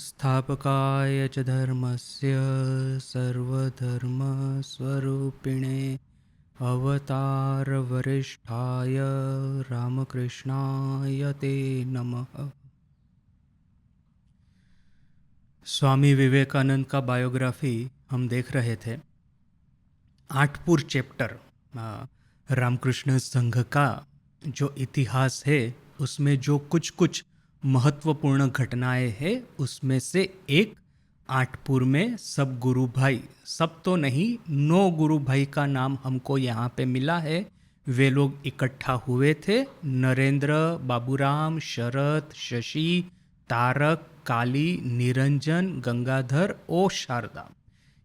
संस्थापकाय च धर्मस्य सर्वधर्मस्वरूपिणे अवतारवरिष्ठाय रामकृष्णाय ते नमः। स्वामी विवेकानंद का बायोग्राफी हम देख रहे थे। आठपुर चैप्टर रामकृष्ण संघ का जो इतिहास है उसमें जो कुछ कुछ महत्वपूर्ण घटनाएं हैं उसमें से एक आठपुर में सब गुरु भाई, सब तो नहीं 9 गुरु भाई का नाम हमको यहाँ पे मिला है। वे लोग इकट्ठा हुए थे। नरेंद्र, बाबूराम, शरत, शशि, तारक, काली, निरंजन, गंगाधर और शारदा,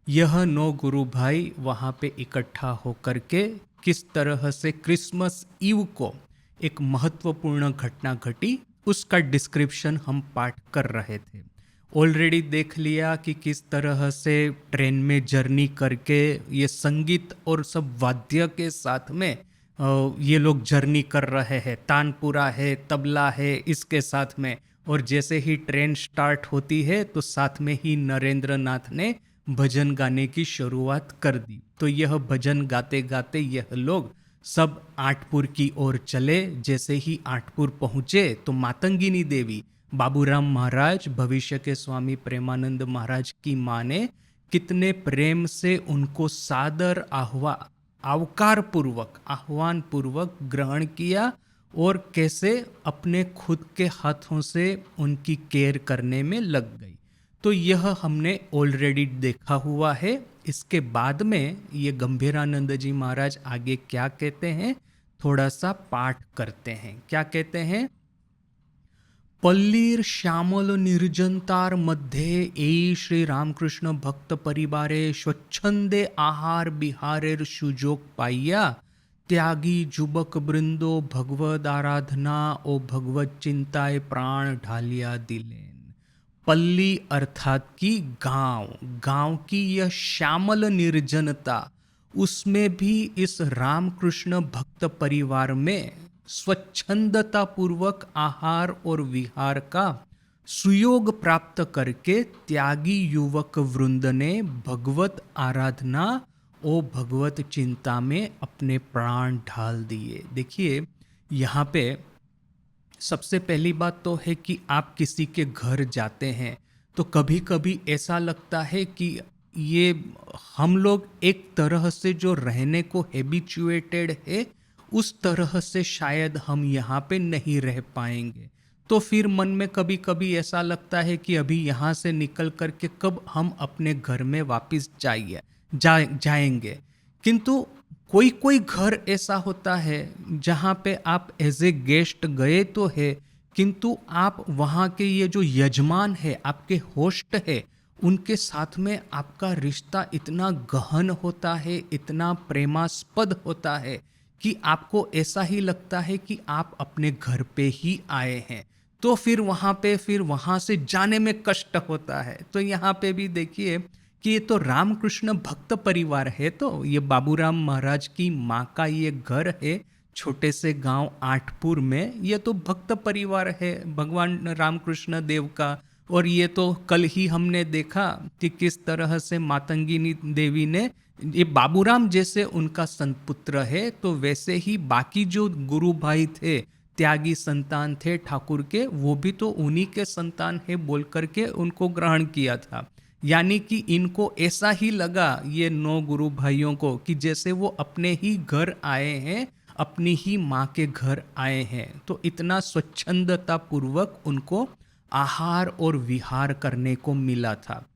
यह 9 गुरु भाई वहाँ पे इकट्ठा होकर के किस तरह से क्रिसमस ईव को एक महत्वपूर्ण घटना घटी उसका डिस्क्रिप्शन हम पाठ कर रहे थे। ऑलरेडी देख लिया कि किस तरह से ट्रेन में जर्नी करके ये संगीत और सब वाद्य के साथ में ये लोग जर्नी कर रहे हैं। तानपुरा है, तबला है इसके साथ में, और जैसे ही ट्रेन स्टार्ट होती है तो साथ में ही नरेंद्र नाथ ने भजन गाने की शुरुआत कर दी। तो यह भजन गाते गाते यह लोग सब आठपुर की ओर चले। जैसे ही आठपुर पहुँचे तो मातंगिनी देवी, बाबूराम महाराज, भविष्य के स्वामी प्रेमानंद महाराज की माँ ने कितने प्रेम से उनको सादर आवकार पूर्वक, आह्वान पूर्वक ग्रहण किया और कैसे अपने खुद के हाथों से उनकी केयर करने में लग गई। तो यह हमने ऑलरेडी देखा हुआ है। इसके बाद में ये गंभीरानंद जी महाराज आगे क्या कहते हैं, थोड़ा सा पाठ करते हैं। क्या कहते हैं? पल्लीर श्यामल निर्जनतार मध्ये ए श्री रामकृष्ण भक्त परिवारे स्वच्छंदे आहार बिहारेर सुजोग पाइया त्यागी जुबक बृंदो भगवद आराधना ओ भगवत चिंताए प्राण ढालिया दिलेन। पल्ली अर्थात की गांव, गांव की यह श्यामल निर्जनता, उसमें भी इस रामकृष्ण भक्त परिवार में स्वच्छंदता पूर्वक आहार और विहार का सुयोग प्राप्त करके त्यागी युवक वृंद ने भगवत आराधना और भगवत चिंता में अपने प्राण ढाल दिए। देखिए यहाँ पे सबसे पहली बात तो है कि आप किसी के घर जाते हैं तो कभी कभी ऐसा लगता है कि ये हम लोग एक तरह से जो रहने को हैबिचुएटेड है उस तरह से शायद हम यहाँ पे नहीं रह पाएंगे। तो फिर मन में कभी कभी ऐसा लगता है कि अभी यहाँ से निकल करके कब हम अपने घर में वापस जाएंगे। किंतु कोई कोई घर ऐसा होता है जहाँ पे आप एज ए गेस्ट गए तो है, किंतु आप वहाँ के ये जो यजमान है, आपके होस्ट है, उनके साथ में आपका रिश्ता इतना गहन होता है, इतना प्रेमास्पद होता है कि आपको ऐसा ही लगता है कि आप अपने घर पे ही आए हैं। तो फिर वहाँ से जाने में कष्ट होता है। तो यहाँ पे भी देखिए कि ये तो रामकृष्ण भक्त परिवार है, तो ये बाबूराम महाराज की माँ का ये घर है छोटे से गांव आठपुर में। ये तो भक्त परिवार है भगवान रामकृष्ण देव का। और ये तो कल ही हमने देखा कि किस तरह से मातंगिनी देवी ने, ये बाबूराम जैसे उनका संतपुत्र है तो वैसे ही बाकी जो गुरु भाई थे, त्यागी संतान थे ठाकुर के, वो भी तो उन्हीं के संतान है बोल करके उनको ग्रहण किया था। यानी कि इनको ऐसा ही लगा ये 9 गुरु भाइयों को कि जैसे वो अपने ही घर आए हैं, अपनी ही माँ के घर आए हैं। तो इतना स्वच्छंदता पूर्वक उनको आहार और विहार करने को मिला था।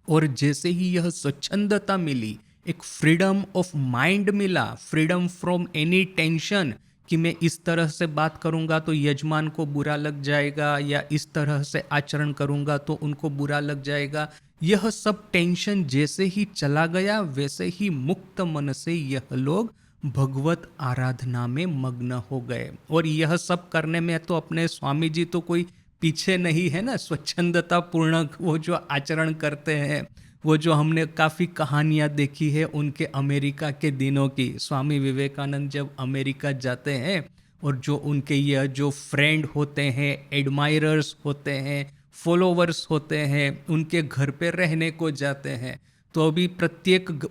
और जैसे ही यह स्वच्छंदता मिली, एक फ्रीडम ऑफ माइंड मिला, फ्रीडम फ्रॉम एनी टेंशन कि मैं इस तरह से बात करूंगा तो यजमान को बुरा लग जाएगा, या इस तरह से आचरण करूंगा तो उनको बुरा लग जाएगा। यह सब टेंशन जैसे ही चला गया, वैसे ही मुक्त मन से यह लोग भगवत आराधना में मग्न हो गए। और यह सब करने में तो अपने स्वामी जी तो कोई पीछे नहीं है ना। स्वच्छंदता पूर्ण वो जो आचरण करते हैं, वो जो हमने काफ़ी कहानियाँ देखी है उनके अमेरिका के दिनों की। स्वामी विवेकानंद जब अमेरिका जाते हैं और जो उनके यह जो फ्रेंड होते हैं, एडमायरर्स होते हैं, फॉलोवर्स होते हैं, उनके घर पे रहने को जाते हैं। तो अभी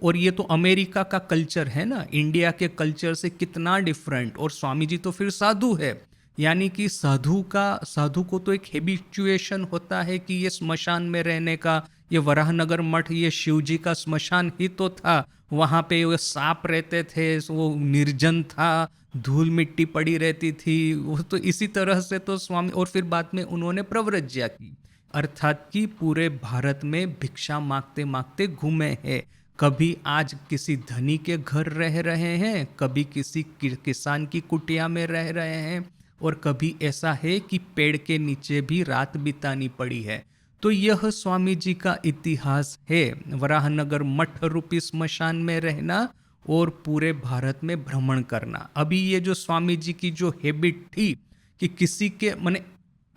और ये तो अमेरिका का कल्चर है ना, इंडिया के कल्चर से कितना डिफरेंट। और स्वामी जी तो फिर साधु है, यानी कि साधु को तो एक हैबिचुएशन होता है कि ये स्मशान में रहने का। ये वराहनगर मठ ये शिव जी का स्मशान ही तो था, वहाँ पे वो सांप रहते थे, वो निर्जन था, धूल मिट्टी पड़ी रहती थी। वो तो इसी तरह से तो स्वामी, और फिर बाद में उन्होंने प्रव्रज्या की, अर्थात कि पूरे भारत में भिक्षा मांगते मांगते घूमे हैं। कभी आज किसी धनी के घर रह रहे हैं, कभी किसी किसान की कुटिया में रह रहे हैं, और कभी ऐसा है कि पेड़ के नीचे भी रात बितानी पड़ी है। तो यह स्वामी जी का इतिहास है, वराहनगर मठ रूपी स्मशान में रहना और पूरे भारत में भ्रमण करना। अभी ये जो स्वामी जी की जो हैबिट थी कि किसी के माने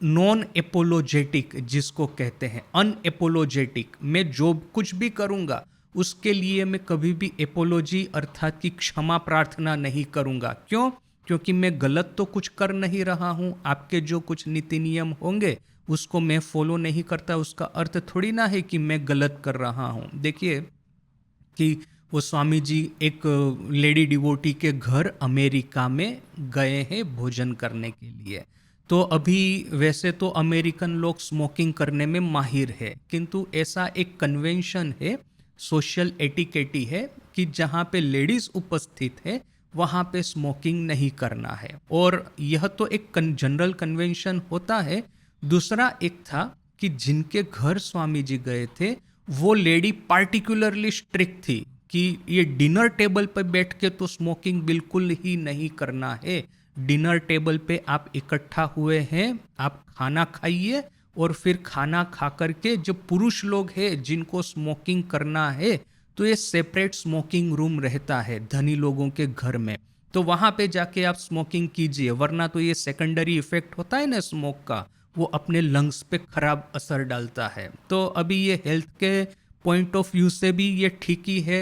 नॉन एपोलोजेटिक जिसको कहते हैं, अनएपोलोजेटिक, मैं जो कुछ भी करूंगा उसके लिए मैं कभी भी एपोलॉजी अर्थात कि क्षमा प्रार्थना नहीं करूंगा। क्यों? क्योंकि मैं गलत तो कुछ कर नहीं रहा हूं। आपके जो कुछ नीति नियम होंगे उसको मैं फॉलो नहीं करता, उसका अर्थ थोड़ी ना है कि मैं गलत कर रहा हूं। देखिए कि वो स्वामी जी एक लेडी डिवोटी के घर अमेरिका में गए हैं भोजन करने के लिए। तो अभी वैसे तो अमेरिकन लोग स्मोकिंग करने में माहिर है, किंतु ऐसा एक कन्वेंशन है, सोशल एटिकेटी है कि जहाँ पे लेडीज उपस्थित है वहाँ पे स्मोकिंग नहीं करना है। और यह तो एक जनरल कन्वेंशन होता है। दूसरा एक था कि जिनके घर स्वामी जी गए थे वो लेडी पार्टिकुलरली स्ट्रिक्ट थी कि ये डिनर टेबल पर बैठ के तो स्मोकिंग बिल्कुल ही नहीं करना है। डिनर टेबल पे आप इकट्ठा हुए हैं, आप खाना खाइए, और फिर खाना खा करके जो पुरुष लोग हैं जिनको स्मोकिंग करना है तो ये सेपरेट स्मोकिंग रूम रहता है धनी लोगों के घर में, तो वहाँ पे जाके आप स्मोकिंग कीजिए, वरना तो ये सेकेंडरी इफेक्ट होता है ना स्मोक का, वो अपने लंग्स पे खराब असर डालता है। तो अभी ये हेल्थ के पॉइंट ऑफ व्यू से भी ये ठीक ही है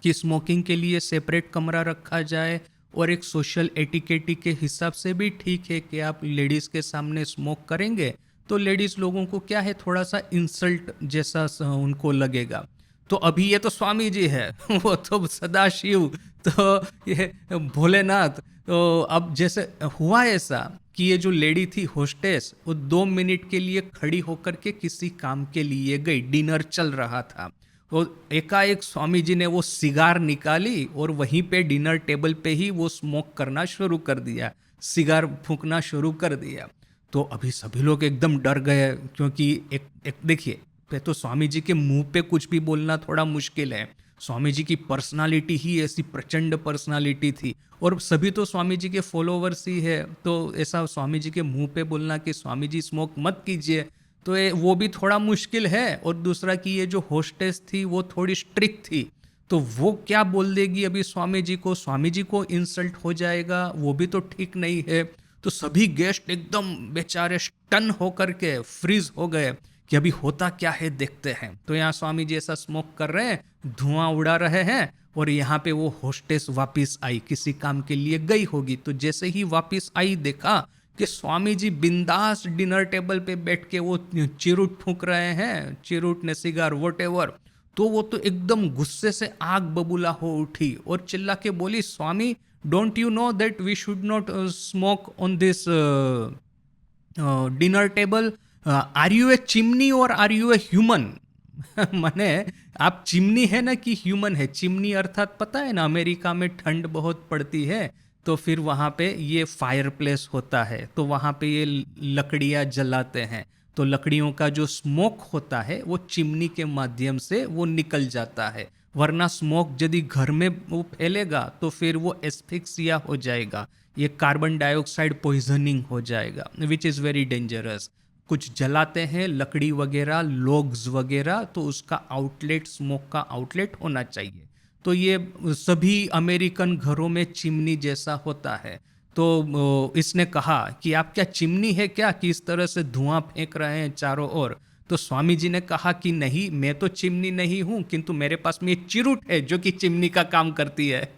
कि स्मोकिंग के लिए सेपरेट कमरा रखा जाए, और एक सोशल एटिकेटी के हिसाब से भी ठीक है कि आप लेडीज़ के सामने स्मोक करेंगे तो लेडीज़ लोगों को क्या है, थोड़ा सा इंसल्ट जैसा उनको लगेगा। तो अभी ये तो स्वामी जी है वो तो सदाशिव, तो ये भोलेनाथ। तो अब जैसे हुआ ऐसा कि ये जो लेडी थी होस्टेस, वो 2 मिनट के लिए खड़ी होकर के किसी काम के लिए गई, डिनर चल रहा था, तो एकाएक स्वामी जी ने वो सिगार निकाली और वहीं पे डिनर टेबल पे ही वो स्मोक करना शुरू कर दिया, सिगार फूंकना शुरू कर दिया। तो अभी सभी लोग एकदम डर गए, क्योंकि एक देखिए तो स्वामी जी के मुंह पे कुछ भी बोलना थोड़ा मुश्किल है। स्वामी जी की पर्सनालिटी ही ऐसी प्रचंड पर्सनालिटी थी, और सभी तो स्वामी जी के फॉलोवर्स ही है, तो ऐसा स्वामी जी के मुंह पे बोलना कि स्वामी जी स्मोक मत कीजिए, तो वो भी थोड़ा मुश्किल है। और दूसरा कि ये जो होस्टेस थी वो थोड़ी स्ट्रिक्ट थी, तो वो क्या बोल देगी अभी स्वामी जी को इंसल्ट हो जाएगा, वो भी तो ठीक नहीं है। तो सभी गेस्ट एकदम बेचारे स्टन होकर के फ्रीज हो गए कि अभी होता क्या है देखते हैं। तो यहाँ स्वामी जी ऐसा स्मोक कर रहे हैं, धुआं उड़ा रहे हैं, और यहाँ पे वो होस्टेस वापस आई, किसी काम के लिए गई होगी। तो जैसे ही वापस आई देखा कि स्वामी जी बिंदास डिनर टेबल पे बैठ के वो चिरूट फूंक रहे हैं, चिरूट ने सिगार वॉटेवर। तो वो तो एकदम गुस्से से आग बबूला हो उठी और चिल्ला के बोली, स्वामी don't you know that we should not smoke on this dinner table, are you a chimney और आर यू ए ह्यूमन? माने आप चिमनी है ना कि ह्यूमन है? चिमनी अर्थात पता है ना, अमेरिका में ठंड बहुत पड़ती है, तो फिर वहाँ पे ये फायर प्लेस होता है, तो वहाँ पे ये लकड़ियाँ जलाते हैं, तो लकड़ियों का जो स्मोक होता है वो चिमनी के माध्यम से वो निकल जाता है, वरना स्मोक यदि घर में वो फैलेगा तो फिर वो एस्फिक्सिया हो जाएगा, ये कार्बन डाइऑक्साइड पॉइजनिंग हो जाएगा, विच इज़ वेरी डेंजरस। कुछ जलाते हैं लकड़ी वगैरह, लोग्स वगैरह, तो उसका आउटलेट, स्मोक का आउटलेट होना चाहिए। तो ये सभी अमेरिकन घरों में चिमनी जैसा होता है। तो इसने कहा कि आप क्या चिमनी है क्या कि इस तरह से धुआं फेंक रहे हैं चारों ओर? तो स्वामी जी ने कहा कि नहीं, मैं तो चिमनी नहीं हूं, किंतु मेरे पास में चिरूट है जो कि चिमनी का काम करती है।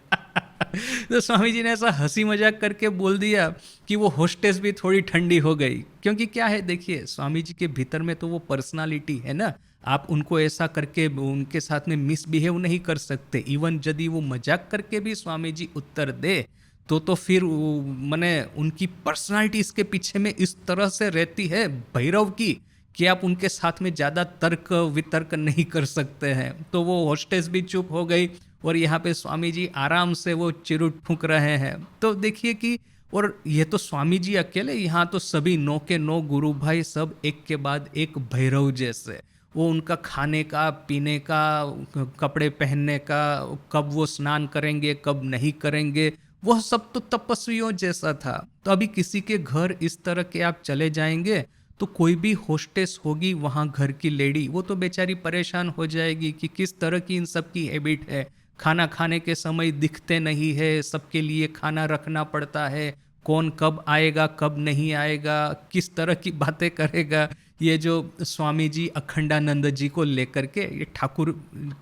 तो स्वामी जी ने ऐसा हंसी मजाक करके बोल दिया कि वो होस्टेस भी थोड़ी ठंडी हो गई। क्योंकि क्या है, देखिए स्वामी जी के भीतर में तो वो पर्सनालिटी है ना, आप उनको ऐसा करके उनके साथ में मिसबिहेव नहीं कर सकते। इवन यदि वो मजाक करके भी स्वामी जी उत्तर दे तो फिर माने उनकी पर्सनालिटी इसके पीछे में इस तरह से रहती है भैरव की, कि आप उनके साथ में ज़्यादा तर्क वितर्क नहीं कर सकते हैं। तो वो होस्टेस भी चुप हो गई और यहाँ पे स्वामी जी आराम से वो चिरुट फूंक रहे हैं। तो देखिए कि, और ये तो स्वामी जी अकेले, यहाँ तो सभी 9 के 9 गुरु भाई सब एक के बाद एक भैरव जैसे। वो उनका खाने का, पीने का, कपड़े पहनने का, कब वो स्नान करेंगे कब नहीं करेंगे, वह सब तो तपस्वियों जैसा था। तो अभी किसी के घर इस तरह के आप चले जाएंगे तो कोई भी होस्टेस होगी वहाँ घर की लेडी, वो तो बेचारी परेशान हो जाएगी कि किस तरह की इन सब की हैबिट है। खाना खाने के समय दिखते नहीं है, सबके लिए खाना रखना पड़ता है, कौन कब आएगा कब नहीं आएगा, किस तरह की बातें करेगा। ये जो स्वामी जी अखंडानंद जी को लेकर के ये ठाकुर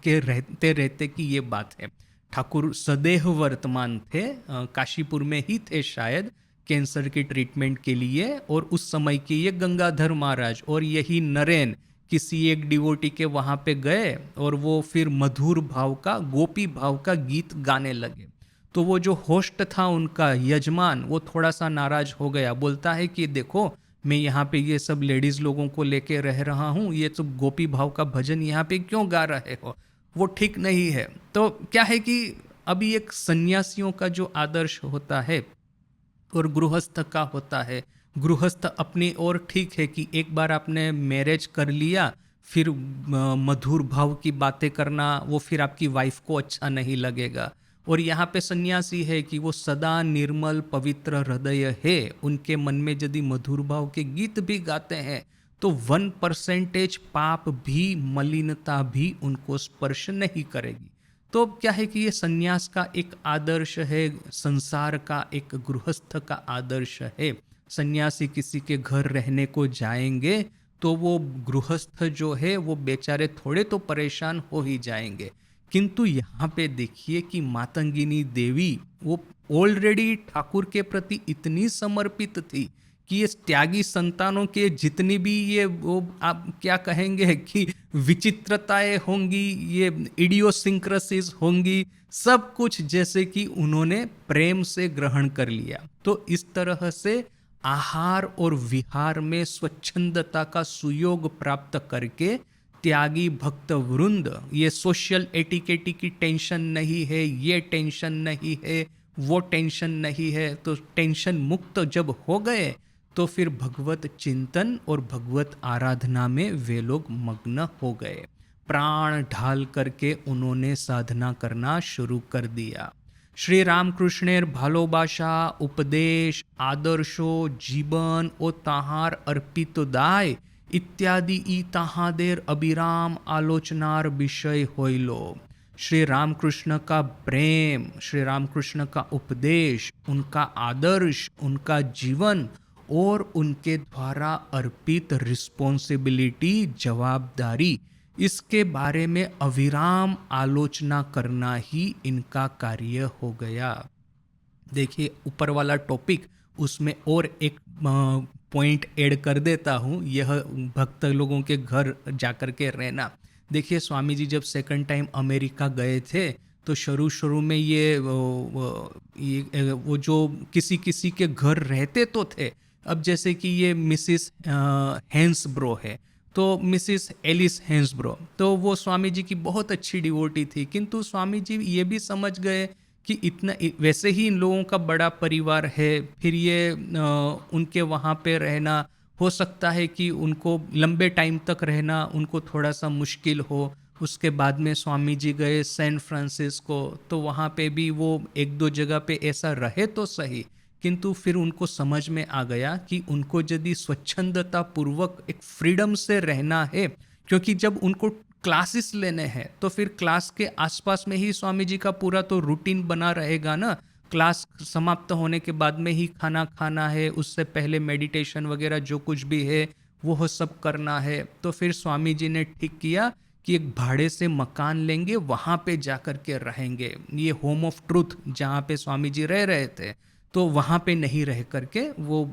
के रहते रहते की ये बात है। ठाकुर सदैव वर्तमान थे, काशीपुर में ही थे शायद कैंसर की ट्रीटमेंट के लिए, और उस समय के ये गंगाधर महाराज और यही नरेन किसी एक डिवोटी के वहाँ पे गए और वो फिर मधुर भाव का, गोपी भाव का गीत गाने लगे। तो वो जो होस्ट था उनका यजमान, वो थोड़ा सा नाराज हो गया, बोलता है कि देखो मैं यहाँ पे ये सब लेडीज लोगों को लेके रह रहा हूँ, ये सब गोपी भाव का भजन यहाँ पे क्यों गा रहे हो, वो ठीक नहीं है। तो क्या है कि अभी एक सन्यासियों का जो आदर्श होता है और गृहस्थ का होता है, गृहस्थ अपनी ओर ठीक है कि एक बार आपने मैरिज कर लिया, फिर मधुर भाव की बातें करना वो फिर आपकी वाइफ को अच्छा नहीं लगेगा। और यहाँ पे सन्यासी है कि वो सदा निर्मल पवित्र हृदय है, उनके मन में यदि मधुर भाव के गीत भी गाते हैं तो 1% पाप भी, मलिनता भी उनको स्पर्श नहीं करेगी। तो क्या है कि ये सन्यास का एक आदर्श है, संसार का एक गृहस्थ का आदर्श है। सन्यासी किसी के घर रहने को जाएंगे तो वो गृहस्थ जो है वो बेचारे थोड़े तो परेशान हो ही जाएंगे। किंतु यहाँ पे देखिए कि मातंगिनी देवी वो ऑलरेडी ठाकुर के प्रति इतनी समर्पित थी कि ये त्यागी संतानों के जितनी भी ये वो आप क्या कहेंगे कि विचित्रताएं होंगी, ये इडियोसिंक्रेसीज होंगी, सब कुछ जैसे कि उन्होंने प्रेम से ग्रहण कर लिया। तो इस तरह से आहार और विहार में स्वच्छंदता का सुयोग प्राप्त करके त्यागी भक्त वृंद, ये सोशल एटिकेटी की टेंशन नहीं है, ये टेंशन नहीं है, वो टेंशन नहीं है, तो टेंशन मुक्त जब हो गए तो फिर भगवत चिंतन और भगवत आराधना में वे लोग मग्न हो गए। प्राण ढाल करके उन्होंने साधना करना शुरू कर दिया। श्री रामकृष्णेर भालोबाशा, उपदेश, आदर्शो, जीवन ओ ताहार अर्पित दाय इत्यादि ई ताहादेर अबिराम आलोचनार विषय होइलो। श्री रामकृष्ण का प्रेम, श्री रामकृष्ण का उपदेश, उनका आदर्श, उनका जीवन और उनके द्वारा अर्पित रिस्पॉन्सिबिलिटी, जवाबदारी, इसके बारे में अविराम आलोचना करना ही इनका कार्य हो गया। देखिए ऊपर वाला टॉपिक, उसमें और एक पॉइंट ऐड कर देता हूँ, यह भक्त लोगों के घर जाकर के रहना। देखिए स्वामी जी जब सेकंड टाइम अमेरिका गए थे तो शुरू में ये वो जो किसी किसी के घर रहते तो थे। अब जैसे कि ये मिसिस हैंसब्रो है, तो मिसिस एलिस हैंसब्रो, तो वो स्वामी जी की बहुत अच्छी डिवोटी थी, किंतु स्वामी जी ये भी समझ गए कि इतना वैसे ही इन लोगों का बड़ा परिवार है, फिर ये उनके वहाँ पे रहना हो सकता है कि उनको लंबे टाइम तक रहना उनको थोड़ा सा मुश्किल हो। उसके बाद में स्वामी जी गए सैन फ्रांसिस्को, तो वहाँ पे भी वो एक दो जगह पे ऐसा रहे तो सही, किंतु फिर उनको समझ में आ गया कि उनको यदि स्वच्छंदता पूर्वक एक फ्रीडम से रहना है, क्योंकि जब उनको क्लासेस लेने हैं तो फिर क्लास के आसपास में ही स्वामी जी का पूरा तो रूटीन बना रहेगा ना। क्लास समाप्त होने के बाद में ही खाना खाना है, उससे पहले मेडिटेशन वगैरह जो कुछ भी है वो सब करना है। तो फिर स्वामी जी ने ठीक किया कि एक भाड़े से मकान लेंगे, वहाँ पे जा कर के रहेंगे, ये होम ऑफ ट्रूथ जहाँ पे स्वामी जी रह रहे थे, तो वहाँ पे नहीं रह करके वो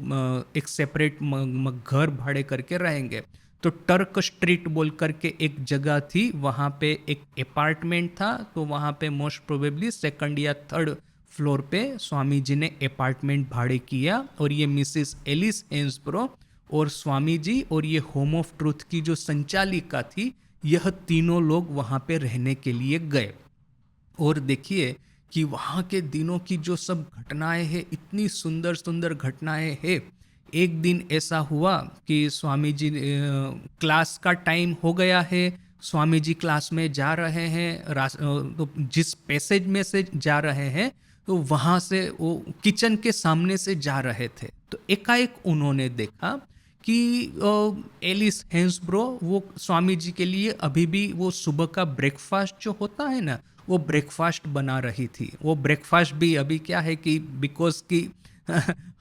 एक सेपरेट घर भाड़े करके रहेंगे। तो टर्क स्ट्रीट बोल करके एक जगह थी, वहाँ पे एक अपार्टमेंट था, तो वहाँ पे मोस्ट प्रोबेबली सेकंड या थर्ड फ्लोर पे स्वामी जी ने अपार्टमेंट भाड़े किया, और ये मिसिस एलिस हेंसब्रो और स्वामी जी और ये होम ऑफ ट्रूथ की जो संचालिका थी, यह तीनों लोग वहाँ पे रहने के लिए गए। और देखिए कि वहाँ के दिनों की जो सब घटनाएं हैं, इतनी सुंदर सुंदर घटनाएं हैं। एक दिन ऐसा हुआ कि स्वामी जी क्लास का टाइम हो गया है, स्वामी जी क्लास में जा रहे हैं, तो जिस पैसेज में से जा रहे हैं, तो वहाँ से वो किचन के सामने से जा रहे थे, तो एकाएक उन्होंने देखा कि एलिस हेंसब्रो वो स्वामी जी के लिए अभी भी वो सुबह का ब्रेकफास्ट जो होता है ना, वो ब्रेकफास्ट बना रही थी। वो ब्रेकफास्ट भी अभी क्या है कि बिकॉज कि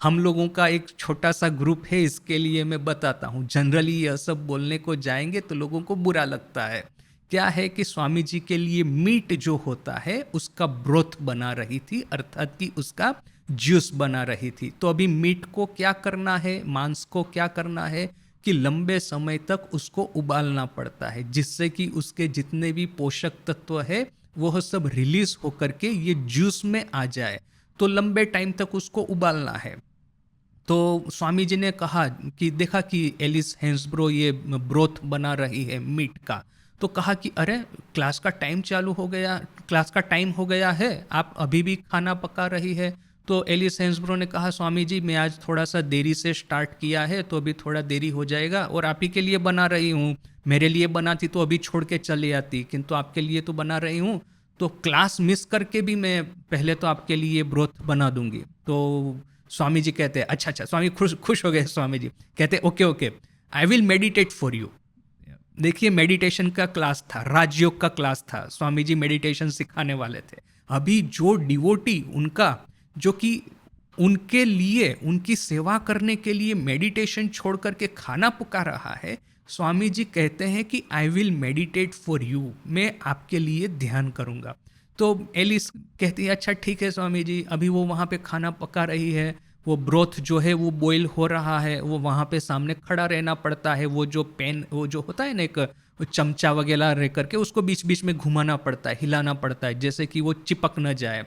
हम लोगों का एक छोटा सा ग्रुप है, इसके लिए मैं बताता हूँ। जनरली यह सब बोलने को जाएंगे तो लोगों को बुरा लगता है। क्या है कि स्वामी जी के लिए मीट जो होता है उसका ब्रोथ बना रही थी, अर्थात कि उसका जूस बना रही थी। तो अभी मीट को क्या करना है, मांस को क्या करना है कि लंबे समय तक उसको उबालना पड़ता है, जिससे कि उसके जितने भी पोषक तत्व है वह सब रिलीज होकर के ये जूस में आ जाए। तो लंबे टाइम तक उसको उबालना है। तो स्वामी जी ने कहा कि देखा कि एलिस हेंसब्रो ये ब्रोथ बना रही है मीट का, तो कहा कि अरे क्लास का टाइम चालू हो गया, क्लास का टाइम हो गया है, आप अभी भी खाना पका रही है। तो एलिस हेंसब्रो ने कहा स्वामी जी मैं आज थोड़ा सा देरी से स्टार्ट किया है, तो अभी थोड़ा देरी हो जाएगा, और आप ही के लिए बना रही हूँ। मेरे लिए बनाती तो अभी छोड़ के चली आती, किंतु आपके लिए तो बना रही हूँ, तो क्लास मिस करके भी मैं पहले तो आपके लिए ब्रोथ बना दूंगी। तो स्वामी जी कहते हैं अच्छा अच्छा, स्वामी खुश खुश हो गए। स्वामी जी कहते okay okay, I will meditate for you. देखिए मेडिटेशन का क्लास था, राजयोग का क्लास था, स्वामी जी मेडिटेशन सिखाने वाले थे। अभी जो डिवोटी उनका, जो कि उनके लिए, उनकी सेवा करने के लिए मेडिटेशन छोड़ करके खाना पका रहा है, स्वामी जी कहते हैं कि I will meditate for you, मैं आपके लिए ध्यान करूंगा। तो एलिस कहती है अच्छा ठीक है स्वामी जी। अभी वो वहाँ पे खाना पका रही है, वो ब्रोथ जो है वो बॉईल हो रहा है, वो वहाँ पे सामने खड़ा रहना पड़ता है, वो जो पेन, वो जो होता है ना एक चमचा वगैरह रह करके उसको बीच बीच में घुमाना पड़ता है, हिलाना पड़ता है, जैसे कि वो चिपक न जाए।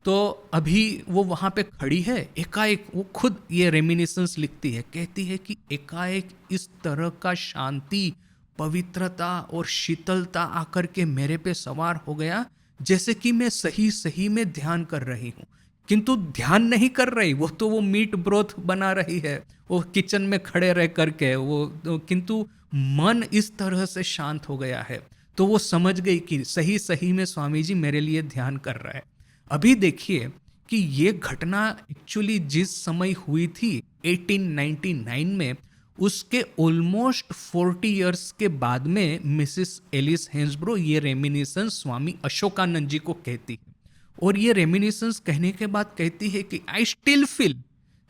तो अभी वो वहाँ पे खड़ी है, एकाएक वो खुद ये रेमिनिसेंस लिखती है, कहती है कि एकाएक इस तरह का शांति, पवित्रता और शीतलता आकर के मेरे पे सवार हो गया, जैसे कि मैं सही सही में ध्यान कर रही हूँ, किंतु ध्यान नहीं कर रही, वो मीट ब्रोथ बना रही है, वो किचन में खड़े रह करके वो तो, किंतु मन इस तरह से शांत हो गया है। तो वो समझ गई कि सही सही में स्वामी जी मेरे लिए ध्यान कर रहा है। अभी देखिए कि ये घटना एक्चुअली जिस समय हुई थी 1899 में, उसके ऑलमोस्ट 40 इयर्स के बाद में मिसिस एलिस हेंसब्रो ये रेमिनिसेंस स्वामी अशोकानंद जी को कहती है। और ये रेमिनिसेंस कहने के बाद कहती है कि आई स्टिल फील,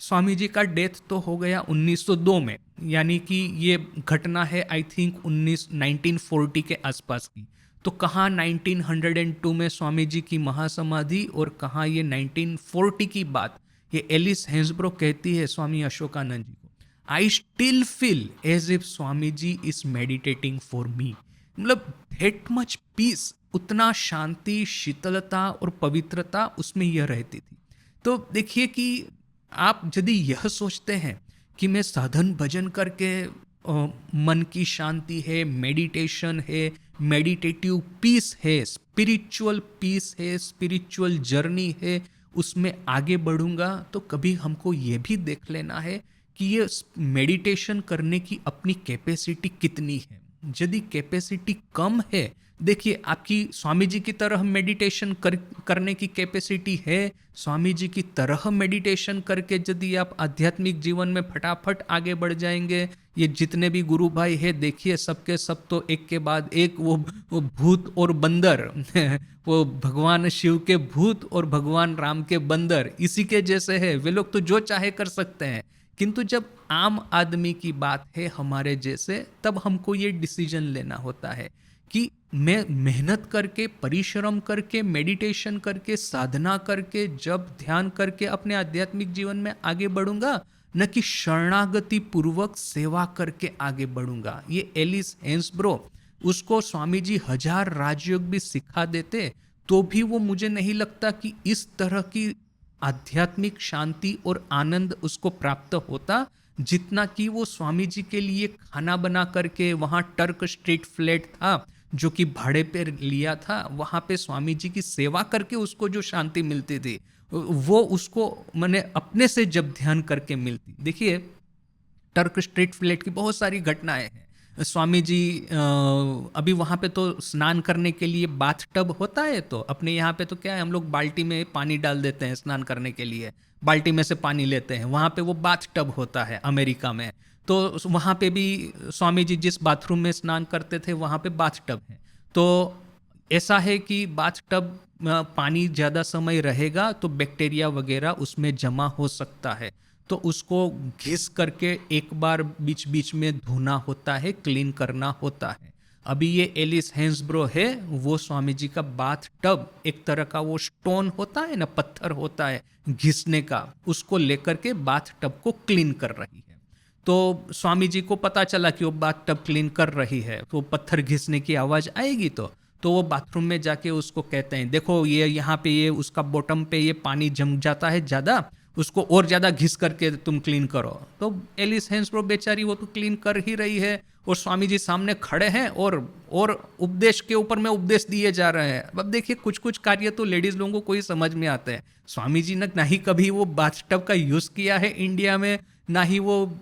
स्वामी जी का डेथ तो हो गया 1902 में, यानी कि ये घटना है आई थिंक 1940 के आसपास की। तो कहाँ 1902 में स्वामी जी की महासमाधि और कहाँ ये 1940 की बात। ये एलिस हेंसब्रो कहती है स्वामी अशोकानंद जी को, I still feel as if Swami ji is meditating for me. मतलब दैट मच पीस, उतना शांति, शीतलता और पवित्रता उसमें यह रहती थी। तो देखिए कि आप यदि यह सोचते हैं कि मैं साधन भजन करके मन की शांति है, मेडिटेशन है, मेडिटेटिव पीस है, स्पिरिचुअल पीस है, स्पिरिचुअल जर्नी है, उसमें आगे बढ़ूंगा, तो कभी हमको ये भी देख लेना है कि ये मेडिटेशन करने की अपनी कैपेसिटी कितनी है। यदि कैपेसिटी कम है, देखिए आपकी स्वामी जी की तरह मेडिटेशन करने की कैपेसिटी है, स्वामी जी की तरह मेडिटेशन करके यदि आप आध्यात्मिक जीवन में फटाफट आगे बढ़ जाएंगे। ये जितने भी गुरु भाई है देखिए, सबके सब तो एक के बाद एक वो भूत और बंदर वो भगवान शिव के भूत और भगवान राम के बंदर इसी के जैसे है। वे लोग तो जो चाहे कर सकते हैं, किंतु जब आम आदमी की बात है हमारे जैसे, तब हमको ये डिसीजन लेना होता है कि मैं मेहनत करके, परिश्रम करके, मेडिटेशन करके, साधना करके, जब ध्यान करके अपने आध्यात्मिक जीवन में आगे बढ़ूंगा, न कि शरणागति पूर्वक सेवा करके आगे बढ़ूंगा। ये एलिस हेंसब्रो, उसको स्वामी जी 1000 राजयोग भी सिखा देते तो भी वो मुझे नहीं लगता कि इस तरह की आध्यात्मिक शांति और आनंद उसको प्राप्त होता जितना कि वो स्वामी जी के लिए खाना बना करके, वहाँ टर्क स्ट्रीट फ्लैट था जो कि भाड़े पे लिया था, वहाँ पे स्वामी जी की सेवा करके उसको जो शांति मिलती थी वो उसको मैंने अपने से जब ध्यान करके मिलती। देखिए, टर्क स्ट्रीट फ्लैट की बहुत सारी घटनाएं हैं। स्वामी जी अभी वहाँ पे तो स्नान करने के लिए बाथ टब होता है, तो अपने यहाँ पे तो क्या है, हम लोग बाल्टी में पानी डाल देते हैं स्नान करने के लिए, बाल्टी में से पानी लेते हैं। वहाँ पे वो बाथ टब होता है अमेरिका में, तो वहाँ पे भी स्वामी जी जिस बाथरूम में स्नान करते थे वहाँ पे बाथ टब है। तो ऐसा है कि बाथ टब पानी ज़्यादा समय रहेगा तो बैक्टीरिया वगैरह उसमें जमा हो सकता है, तो उसको घिस करके एक बार बीच बीच में धोना होता है, क्लीन करना होता है। अभी ये एलिस हेंसब्रो है, वो स्वामी जी का बाथ टब, एक तरह का वो स्टोन होता है ना, पत्थर होता है घिसने का, उसको लेकर के बाथ टब को क्लीन कर रही है। तो स्वामी जी को पता चला कि वो बाथ टब क्लीन कर रही है, तो पत्थर घिसने की आवाज़ आएगी, तो वो बाथरूम में जाके उसको कहते हैं, देखो ये यहाँ पे ये उसका बॉटम पे ये पानी जम जाता है ज़्यादा, उसको और ज़्यादा घिस करके तुम क्लीन करो। तो एलिस हेंसब्रो बेचारी वो तो क्लीन कर ही रही है और स्वामी जी सामने खड़े हैं और उपदेश के ऊपर में उपदेश दिए जा रहे हैं। अब देखिए, कुछ कुछ कार्य तो लेडीज़ लोगों को ही समझ में आते हैं। स्वामी जी ने ना ही कभी वो बाथटब का यूज़ किया है इंडिया में, ना ही वो,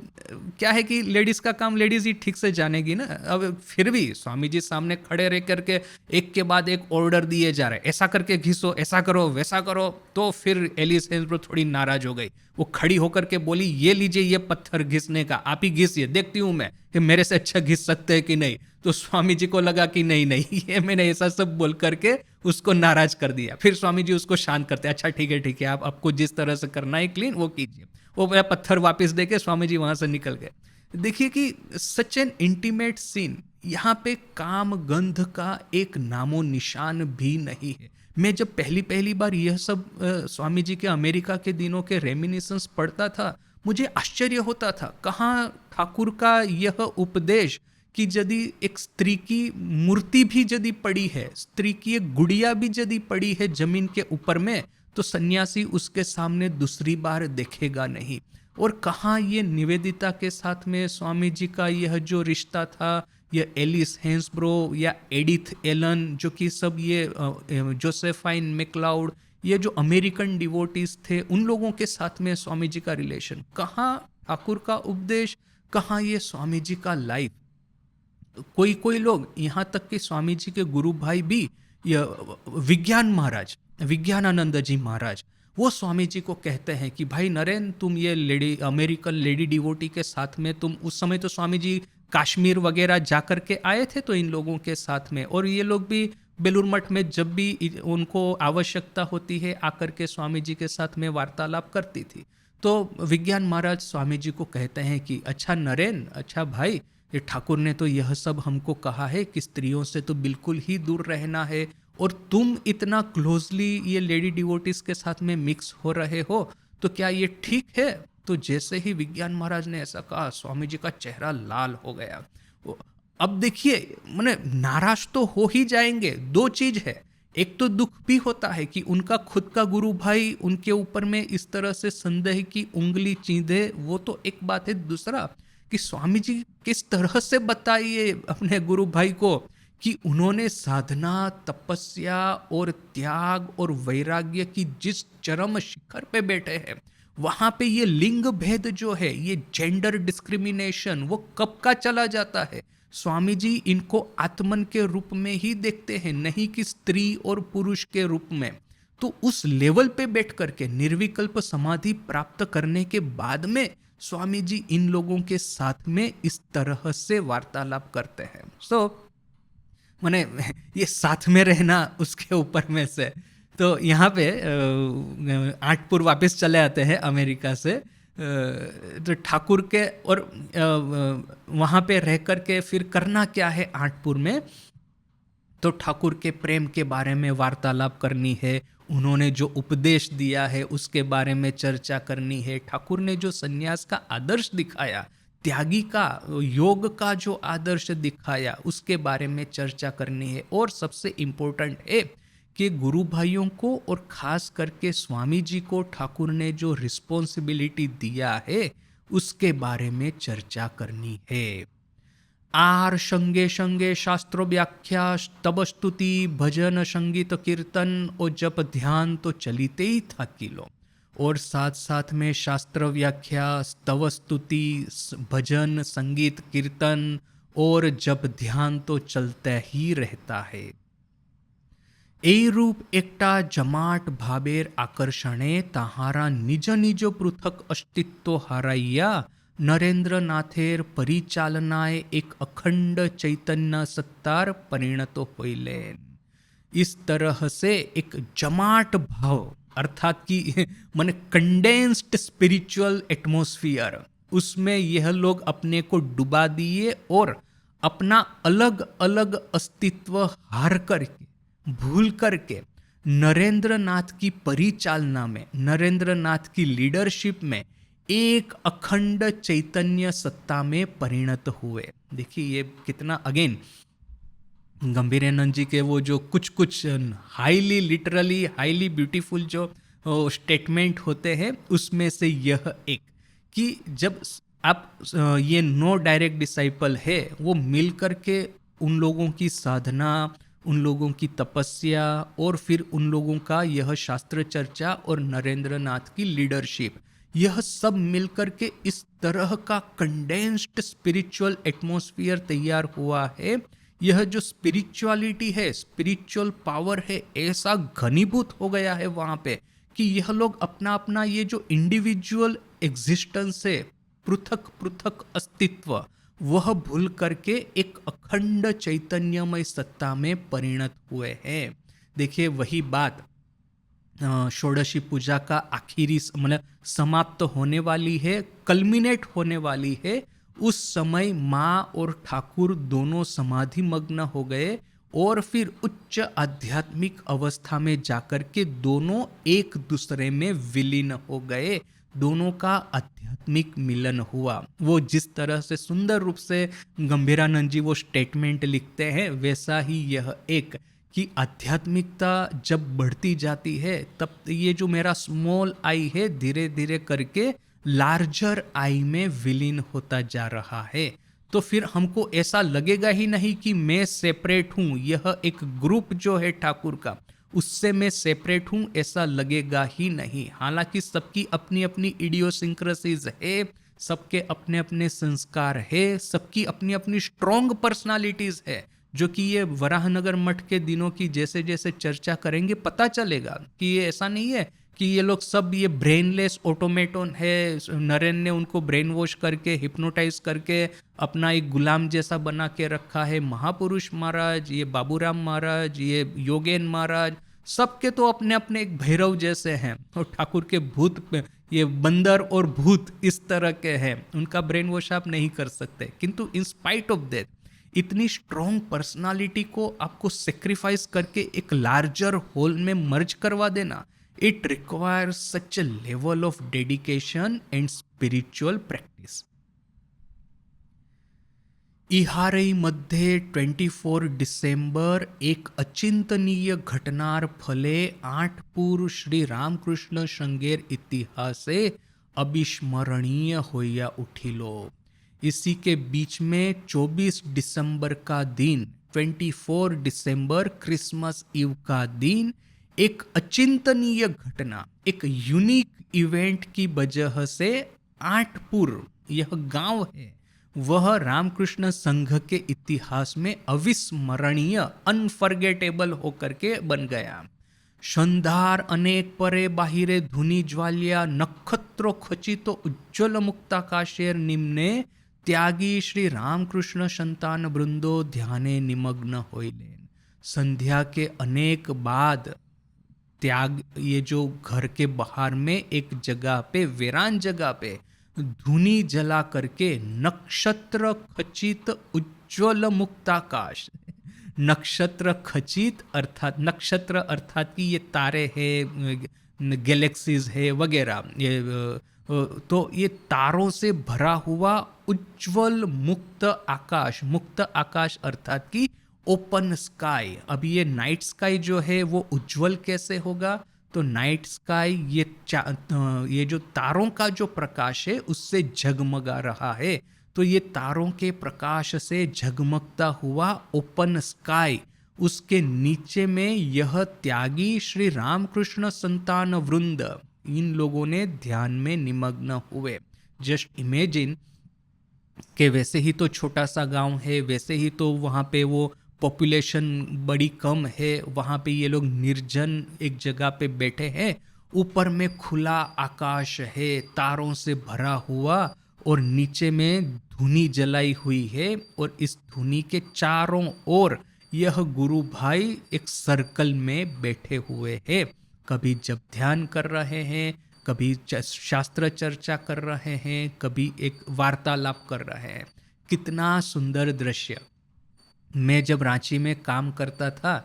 क्या है कि लेडीज़ का काम लेडीज़ ही ठीक से जानेगी ना। अब फिर भी स्वामी जी सामने खड़े रह करके एक के बाद एक ऑर्डर दिए जा रहे हैं, ऐसा करके घिसो, ऐसा करो, वैसा करो। तो फिर एलिस हेंसब्रो थोड़ी नाराज हो गई, वो खड़ी होकर के बोली, ये लीजिए ये पत्थर घिसने का, आप ही घिसिए, देखती हूँ मैं कि मेरे से अच्छा घिस सकते हैं कि नहीं। तो स्वामी जी को लगा कि नहीं नहीं, ये मैंने ऐसा सब बोल करके उसको नाराज कर दिया। फिर स्वामी जी उसको शांत करते, अच्छा ठीक है ठीक है, आप आपको जिस तरह से करना है क्लीन वो कीजिए। वो मेरा पत्थर वापस देके स्वामी जी वहां से निकल गए। देखिए कि सच एन इंटीमेट सीन, यहाँ पे काम गंध का एक नामो निशान भी नहीं है। मैं जब पहली पहली बार यह सब स्वामी जी के अमेरिका के दिनों के रेमिनिसेंस पढ़ता था, मुझे आश्चर्य होता था, कहाँ ठाकुर का यह उपदेश कि यदि एक स्त्री की मूर्ति भी यदि पड़ी है, स्त्री की एक गुड़िया भी यदि पड़ी है जमीन के ऊपर में, तो सन्यासी उसके सामने दूसरी बार देखेगा नहीं। और कहाँ ये निवेदिता के साथ में स्वामी जी का यह जो रिश्ता था, यह एलिस हेंसब्रो या एडिथ एलन, जो कि सब ये जोसेफाइन मैक्लाउड, ये जो अमेरिकन डिवोटीज थे, उन लोगों के साथ में स्वामी जी का रिलेशन, कहाँ ठाकुर का उपदेश, कहाँ ये स्वामी जी का लाइफ। कोई कोई लोग, यहाँ तक कि स्वामी जी के गुरु भाई भी, विज्ञान महाराज, विज्ञानानंद जी महाराज, वो स्वामी जी को कहते हैं कि भाई नरेन, तुम ये लेडी अमेरिकन लेडी डिवोटी के साथ में, तुम उस समय तो स्वामी जी कश्मीर वगैरह जा कर के आए थे तो इन लोगों के साथ में, और ये लोग भी बेलूर मठ में जब भी उनको आवश्यकता होती है आकर के स्वामी जी के साथ में वार्तालाप करती थी। तो विज्ञान महाराज स्वामी जी को कहते हैं कि अच्छा नरेन, अच्छा भाई, ये ठाकुर ने तो यह सब हमको कहा है कि स्त्रियों से तो बिल्कुल ही दूर रहना है, और तुम इतना क्लोजली ये लेडी डिवोटीज के साथ में मिक्स हो रहे हो, तो क्या ये ठीक है? तो जैसे ही विज्ञान महाराज ने ऐसा कहा, स्वामी जी का चेहरा लाल हो गया। अब देखिए, मैंने नाराज तो हो ही जाएंगे, दो चीज है, एक तो दुख भी होता है कि उनका खुद का गुरु भाई उनके ऊपर में इस तरह से संदेह की उंगली चींधे, वो तो एक बात है। दूसरा कि स्वामी जी किस तरह से बताइए अपने गुरु भाई को कि उन्होंने साधना, तपस्या और त्याग और वैराग्य की जिस चरम शिखर पे बैठे हैं, वहां पे ये लिंग भेद जो है, ये जेंडर डिस्क्रिमिनेशन, वो कब का चला जाता है। स्वामी जी इनको आत्मन के रूप में ही देखते हैं, नहीं कि स्त्री और पुरुष के रूप में। तो उस लेवल पे बैठ करके निर्विकल्प समाधि प्राप्त करने के बाद में स्वामी जी इन लोगों के साथ में इस तरह से वार्तालाप करते हैं। माने ये साथ में रहना उसके ऊपर में से। तो यहाँ पे आठपुर वापस चले आते हैं अमेरिका से, तो ठाकुर के, और वहाँ पे रह कर के फिर करना क्या है आठपुर में, तो ठाकुर के प्रेम के बारे में वार्तालाप करनी है, उन्होंने जो उपदेश दिया है उसके बारे में चर्चा करनी है, ठाकुर ने जो संन्यास का आदर्श दिखाया, त्यागी का योग का जो आदर्श दिखाया, उसके बारे में चर्चा करनी है। और सबसे इम्पोर्टेंट है कि गुरु भाइयों को और खास करके स्वामी जी को ठाकुर ने जो रिस्पॉन्सिबिलिटी दिया है उसके बारे में चर्चा करनी है। आर संगे संगे शास्त्रों व्याख्या तब स्तुति भजन संगीत कीर्तन और जप ध्यान तो चलते ही था किलो, और साथ साथ में शास्त्र व्याख्या स्तव स्तुति भजन संगीत कीर्तन और जप ध्यान तो चलता ही रहता है। এই রূপ একটা জমাট ভাবের আকর্ষণে তাহারা নিজ নিজ পৃথক অস্তিত্ব হারাইয়া नरेंद्रनाथेर परिचालनाय एक अखंड चैतन्य सत्तार परिणत होइलेन। इस तरह से एक जमाट भाव अर्थात कि मन कंडेंस्ड स्पिरिचुअल एटमॉस्फियर, उसमें यह लोग अपने को डुबा दिए और अपना अलग अलग अस्तित्व हार करके भूल करके नरेंद्रनाथ की परिचालना में, नरेंद्रनाथ की लीडरशिप में एक अखंड चैतन्य सत्ता में परिणत हुए। देखिए ये कितना अगेन गंभीरानंद जी के वो जो कुछ कुछ हाईली लिटरली हाईली ब्यूटीफुल जो स्टेटमेंट होते हैं उसमें से यह एक कि जब आप ये नो डायरेक्ट डिसाइपल है वो मिल करके उन लोगों की साधना, उन लोगों की तपस्या और फिर उन लोगों का यह शास्त्र चर्चा और नरेंद्रनाथ की लीडरशिप, यह सब मिलकर के इस तरह का कंडेंस्ड स्पिरिचुअल एटमॉस्फेयर तैयार हुआ है। यह जो स्पिरिचुअलिटी है, स्पिरिचुअल पावर है, ऐसा घनीभूत हो गया है वहाँ पे कि यह लोग अपना अपना ये जो इंडिविजुअल एग्जिस्टेंस है, पृथक पृथक अस्तित्व, वह भूल करके एक अखंड चैतन्यमय सत्ता में परिणत हुए हैं। देखिए वही बात षोडशी पूजा का आखिरी मतलब समाप्त होने वाली है, कल्मिनेट होने वाली है। उस समय माँ और ठाकुर दोनों समाधि मग्न हो गए और फिर उच्च आध्यात्मिक अवस्था में जाकर के दोनों एक दूसरे में विलीन हो गए, दोनों का आध्यात्मिक मिलन हुआ। वो जिस तरह से सुंदर रूप से गंभीरानंद जी वो स्टेटमेंट लिखते हैं, वैसा ही यह एक कि आध्यात्मिकता जब बढ़ती जाती है तब ये जो मेरा स्मॉल आई है धीरे धीरे करके लार्जर आई में विलीन होता जा रहा है। तो फिर हमको ऐसा लगेगा ही नहीं कि मैं सेपरेट हूँ, यह एक ग्रुप जो है ठाकुर का उससे मैं सेपरेट हूँ, ऐसा लगेगा ही नहीं। हालांकि सबकी अपनी अपनी इडियोसिंक्रेसीज है, सबके अपने अपने संस्कार है, सबकी अपनी अपनी स्ट्रॉन्ग पर्सनालिटीज है, जो कि ये वराहनगर मठ के दिनों की जैसे जैसे चर्चा करेंगे पता चलेगा कि ये ऐसा नहीं है कि ये लोग सब ये ब्रेनलेस ऑटोमेटन है, नरेन ने उनको ब्रेन वॉश करके हिप्नोटाइज करके अपना एक गुलाम जैसा बना के रखा है। महापुरुष महाराज, ये बाबूराम महाराज, ये योगेन महाराज, सबके तो अपने अपने एक भैरव जैसे हैं, और ठाकुर के भूत ये बंदर और भूत इस तरह के हैं, उनका ब्रेन वॉश आप नहीं कर सकते। किंतु इन स्पाइट ऑफ दैट इतनी स्ट्रॉन्ग पर्सनालिटी को आपको सेक्रीफाइस करके एक लार्जर होल में मर्ज करवा देना, it requires such a level of dedication and spiritual practice. इहारई मध्ये 24 डिसेंबर एक अचिंतनीय घटनार फले 8 पूर्व श्री रामकृष्ण संघेर इतिहासे अविस्मरणीय होया उठिलो। इसी के बीच में 24 दिसंबर का दिन, 24 दिसंबर क्रिसमस ईव का दिन, एक अचिंतनीय घटना, एक यूनिक इवेंट की वजह से 8 पूर्व यह गांव है वह रामकृष्ण संघ के इतिहास में अविस्मरणीय अनफॉरगेटेबल होकर के बन गया। संधार अनेक परे बाहिरे धुनी ज्वाल्या नक्षत्रो खचितो उज्ज्वल मुक्ताकाशेर निम्ने त्यागी श्री रामकृष्ण संतान वृंदो ध्याने निमग्न होइलेन। संध्या के अनेक बाद त्याग, ये जो घर के बाहर में एक जगह पे, वीरान जगह पे धुनी जला करके नक्षत्र खचित उज्ज्वल मुक्ताकाश, नक्षत्र खचित अर्थात नक्षत्र अर्थात कि ये तारे हैं, गैलेक्सीज है वगैरह, तो ये तारों से भरा हुआ उज्जवल मुक्त आकाश अर्थात कि ओपन स्काई। अब ये नाइट स्काई जो है वो उज्जवल कैसे होगा? तो नाइट स्काई ये जो तारों का जो प्रकाश है उससे झगमगा रहा है। तो ये तारों के प्रकाश से झगमगता हुआ ओपन स्काई, उसके नीचे में यह त्यागी श्री रामकृष्ण संतान वृंद, इन लोगों ने ध्यान में निमग्न हुए। जस्ट इमेजिन कि वैसे ही तो छोटा सा गांव है, वैसे ही तो वहाँ पे वो पॉपुलेशन बड़ी कम है, वहाँ पे ये लोग निर्जन एक जगह पे बैठे हैं, ऊपर में खुला आकाश है तारों से भरा हुआ, और नीचे में धुनी जलाई हुई है, और इस धुनी के चारों ओर यह गुरु भाई एक सर्कल में बैठे हुए हैं। कभी जब ध्यान कर रहे हैं, कभी शास्त्र चर्चा कर रहे हैं, कभी एक वार्तालाप कर रहे हैं। कितना सुंदर दृश्य। मैं जब रांची में काम करता था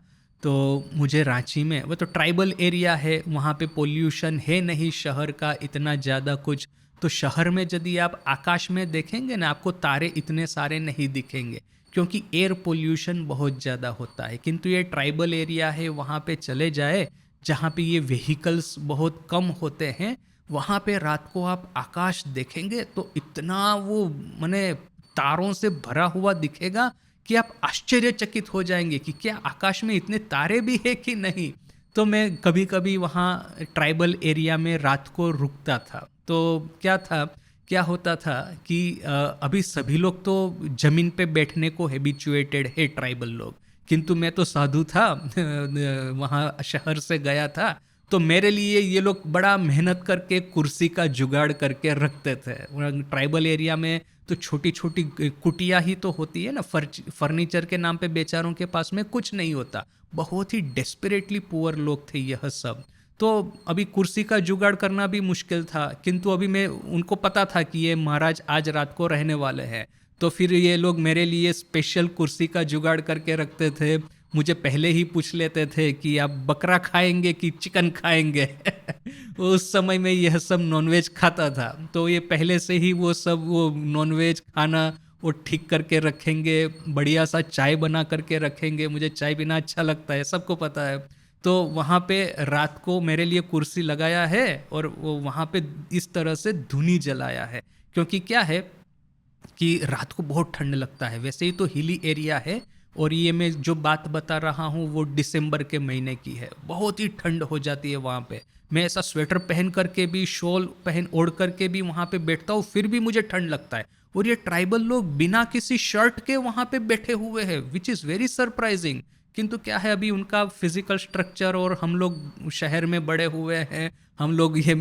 तो मुझे रांची में, वो तो ट्राइबल एरिया है, वहाँ पे पोल्यूशन है नहीं शहर का इतना ज़्यादा कुछ। तो शहर में यदि आप आकाश में देखेंगे ना, आपको तारे इतने सारे नहीं दिखेंगे क्योंकि एयर पोल्यूशन बहुत ज़्यादा होता है। किंतु ये ट्राइबल एरिया है, वहाँ पे चले जाए जहाँ पे ये व्हीकल्स बहुत कम होते हैं, वहाँ पे रात को आप आकाश देखेंगे तो इतना वो माने तारों से भरा हुआ दिखेगा कि आप आश्चर्यचकित हो जाएंगे कि क्या आकाश में इतने तारे भी है कि नहीं। तो मैं कभी कभी वहाँ ट्राइबल एरिया में रात को रुकता था। तो क्या होता था कि अभी सभी लोग तो जमीन पे बैठने को हैबिचुएटेड है ट्राइबल लोग, किंतु मैं तो साधु था वहाँ शहर से गया था, तो मेरे लिए ये लोग बड़ा मेहनत करके कुर्सी का जुगाड़ करके रखते थे। ट्राइबल एरिया में तो छोटी छोटी कुटिया ही तो होती है ना, फर्नीचर के नाम पे बेचारों के पास में कुछ नहीं होता, बहुत ही डेस्परेटली पुअर लोग थे यह सब। तो अभी कुर्सी का जुगाड़ करना भी मुश्किल था, किंतु अभी मैं उनको पता था कि ये महाराज आज रात को रहने वाले हैं, तो फिर ये लोग मेरे लिए स्पेशल कुर्सी का जुगाड़ करके रखते थे। मुझे पहले ही पूछ लेते थे कि आप बकरा खाएंगे कि चिकन खाएंगे उस समय में यह सब नॉनवेज खाता था, तो ये पहले से ही वो नॉनवेज खाना वो ठीक करके रखेंगे, बढ़िया सा चाय बना करके रखेंगे। मुझे चाय पीना अच्छा लगता है, सबको पता है। तो वहाँ पे रात को मेरे लिए कुर्सी लगाया है और वो वहाँ पे इस तरह से धुनी जलाया है, क्योंकि क्या है कि रात को बहुत ठंड लगता है। वैसे ही तो हिली एरिया है, और ये मैं जो बात बता रहा हूँ वो दिसंबर के महीने की है, बहुत ही ठंड हो जाती है वहाँ पे। मैं ऐसा स्वेटर पहन करके भी, शॉल पहन ओढ़ करके भी वहाँ पे बैठता हूँ, फिर भी मुझे ठंड लगता है। और ये ट्राइबल लोग बिना किसी शर्ट के वहाँ पे बैठे हुए हैं, विच इज़ वेरी सरप्राइजिंग। किंतु क्या है, अभी उनका फिजिकल स्ट्रक्चर और हम लोग शहर में बड़े हुए हैं, हम लोग ये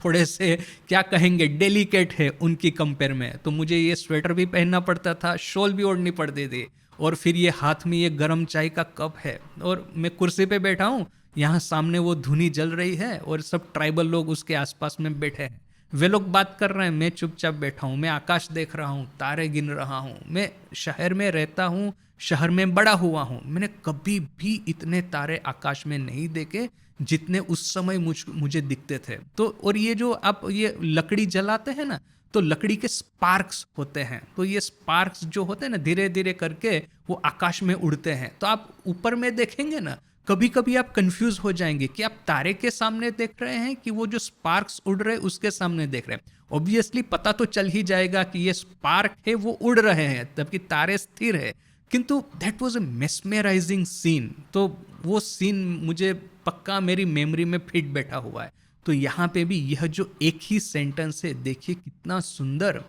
थोड़े से क्या कहेंगे डेलिकेट है उनकी कंपेयर में, तो मुझे ये स्वेटर भी पहनना पड़ता था, शॉल भी ओढ़नी पड़ती थी, और फिर ये हाथ में ये गर्म चाय का कप है, और मैं कुर्सी पे बैठा हूँ, यहाँ सामने वो धुनी जल रही है और सब ट्राइबल लोग उसके आसपास में बैठे हैं। वे लोग बात कर रहे हैं, मैं चुपचाप बैठा हूँ, मैं आकाश देख रहा हूँ, तारे गिन रहा हूँ। मैं शहर में रहता हूँ, शहर में बड़ा हुआ हूँ, मैंने कभी भी इतने तारे आकाश में नहीं देखे जितने उस समय मुझे दिखते थे। तो और ये जो आप ये लकड़ी जलाते हैं ना, तो लकड़ी के स्पार्क्स होते हैं, तो ये स्पार्क्स जो होते हैं ना, धीरे धीरे करके वो आकाश में उड़ते हैं। तो आप ऊपर में देखेंगे ना, कभी कभी आप कंफ्यूज हो जाएंगे कि आप तारे के सामने देख रहे हैं कि वो जो स्पार्क्स उड़ रहे हैं उसके सामने देख रहे हैं। ऑब्वियसली पता तो चल ही जाएगा कि ये स्पार्क है वो उड़ रहे हैं, तबकि तारे स्थिर है। किंतु दैट वाज अ मेस्मेराइजिंग सीन। तो वो सीन मुझे पक्का मेरी मेमोरी में फिट बैठा हुआ है। तो यहाँ पे भी यह जो एक ही सेंटेंस है, देखिए कितना सुंदर,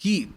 कि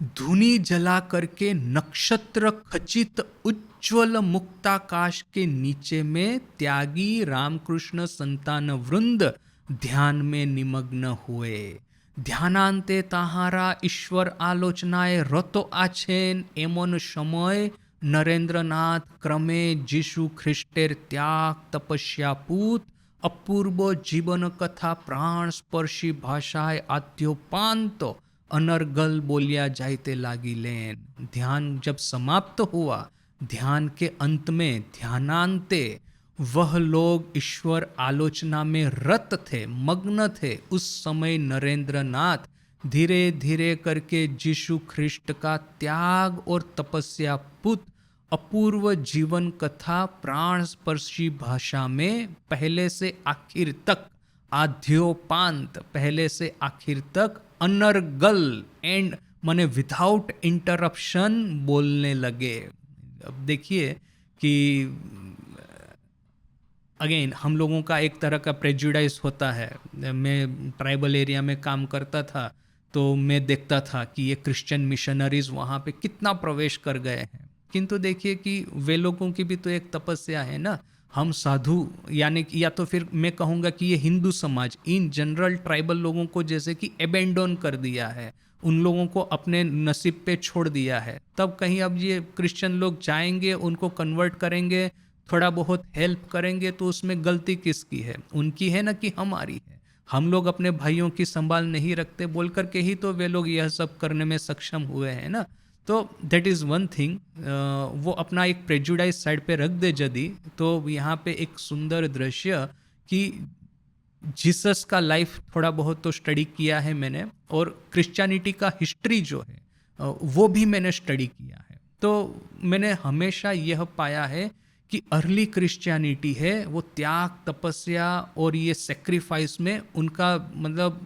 धुनी जला करके नक्षत्र खचित उज्ज्वल मुक्ताकाश के नीचे में त्यागी रामकृष्ण संतान वृंद ध्यान में निमग्न हुए। ध्यानांते ताहारा ईश्वर आलोचनाए रतो आछेन एमन समय नरेंद्रनाथ क्रमे जीशु ख्रिस्टेर त्याग तपस्या पूत अपूर्व जीवन कथा प्राण स्पर्शी भाषाए आद्योपांत अनर्गल बोलिया जायते लागी लेन। ध्यान जब समाप्त हुआ ध्यान के अंत में ध्यानांते वह लोग ईश्वर आलोचना में रत थे, मग्न थे। उस समय नरेंद्र नाथ धीरे धीरे करके यीशु ख्रिस्ट का त्याग और तपस्या पुत अपूर्व जीवन कथा प्राण स्पर्शी भाषा में पहले से आखिर तक, आद्योपांत, पहले से आखिर तक, अनर्गल एंड माने विदाउट इंटरप्शन बोलने लगे। अब देखिए कि अगेन हम लोगों का एक तरह का प्रेजुडाइज होता है। मैं ट्राइबल एरिया में काम करता था तो मैं देखता था कि ये क्रिश्चियन मिशनरीज वहाँ पे कितना प्रवेश कर गए हैं, किंतु देखिए कि वे लोगों की भी तो एक तपस्या है ना। हम साधु यानी कि, या तो फिर मैं कहूँगा कि ये हिंदू समाज इन जनरल ट्राइबल लोगों को जैसे कि एबेंडोन कर दिया है, उन लोगों को अपने नसीब पे छोड़ दिया है। तब कहीं अब ये क्रिश्चियन लोग जाएंगे, उनको कन्वर्ट करेंगे, थोड़ा बहुत हेल्प करेंगे, तो उसमें गलती किसकी है? उनकी है ना कि हमारी है? हम लोग अपने भाइयों की संभाल नहीं रखते बोल करके ही तो वे लोग यह सब करने में सक्षम हुए हैं ना। तो दैट इज़ वन थिंग। वो अपना एक प्रेजुडाइज साइड पे रख दे यदि, तो यहाँ पे एक सुंदर दृश्य कि जीसस का लाइफ थोड़ा बहुत तो स्टडी किया है मैंने, और क्रिश्चियनिटी का हिस्ट्री जो है वो भी मैंने स्टडी किया है। तो मैंने हमेशा यह पाया है कि अर्ली क्रिश्चियनिटी है वो त्याग, तपस्या और ये सेक्रीफाइस में उनका मतलब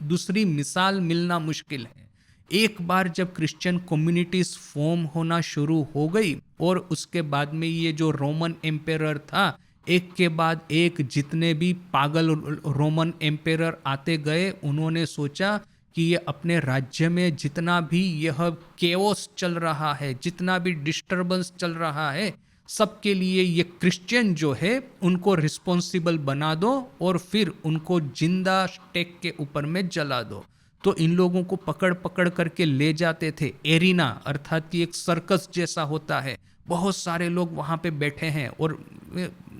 दूसरी मिसाल मिलना मुश्किल है। एक बार जब क्रिश्चियन कम्युनिटीज फॉर्म होना शुरू हो गई और उसके बाद में ये जो रोमन एम्पेरर था, एक के बाद एक जितने भी पागल रोमन एम्पेरर आते गए, उन्होंने सोचा कि ये अपने राज्य में जितना भी यह केओस चल रहा है, जितना भी डिस्टर्बेंस चल रहा है, सबके लिए ये क्रिश्चियन जो है उनको रिस्पॉन्सिबल बना दो और फिर उनको जिंदा स्टेक के ऊपर में जला दो। तो इन लोगों को पकड़ पकड़ करके ले जाते थे एरिना, अर्थात कि एक सर्कस जैसा होता है, बहुत सारे लोग वहाँ पे बैठे हैं, और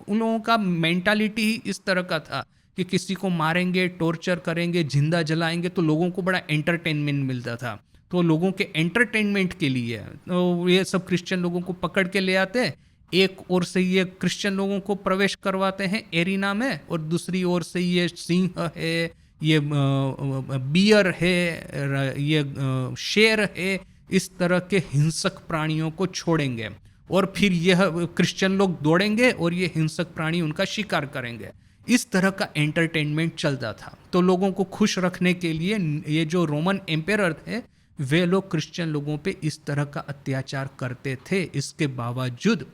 उन लोगों का मेंटालिटी ही इस तरह का था कि किसी को मारेंगे, टॉर्चर करेंगे, जिंदा जलाएंगे, तो लोगों को बड़ा एंटरटेनमेंट मिलता था। तो लोगों के एंटरटेनमेंट के लिए तो ये सब क्रिश्चियन लोगों को पकड़ के ले आते, एक ओर से ये क्रिश्चियन लोगों को प्रवेश करवाते हैं एरिना में, और दूसरी ओर से ये सिंह है, ये बियर है, ये शेर है, इस तरह के हिंसक प्राणियों को छोड़ेंगे, और फिर यह क्रिश्चियन लोग दौड़ेंगे और ये हिंसक प्राणी उनका शिकार करेंगे। इस तरह का एंटरटेनमेंट चलता था। तो लोगों को खुश रखने के लिए ये जो रोमन एम्पेरर थे, वे लोग क्रिश्चियन लोगों पे इस तरह का अत्याचार करते थे। इसके बावजूद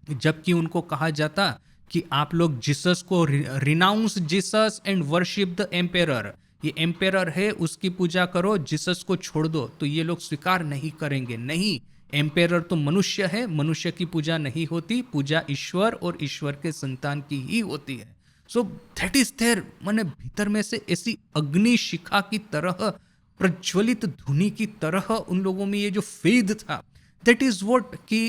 जबकि उनको कहा जाता कि आप लोग जीसस को renounce Jesus and worship the emperor, ये एम्पेरर है उसकी पूजा करो, जीसस को छोड़ दो, तो ये लोग स्वीकार नहीं करेंगे। नहीं, एम्पेरर तो मनुष्य है, मनुष्य की पूजा नहीं होती, पूजा ईश्वर और ईश्वर के संतान की ही होती है। सो दैट इज देयर, माने भीतर में से ऐसी अग्नि शिखा की तरह, प्रज्वलित धुनी की तरह उन लोगों में ये जो फेद था, that is what कि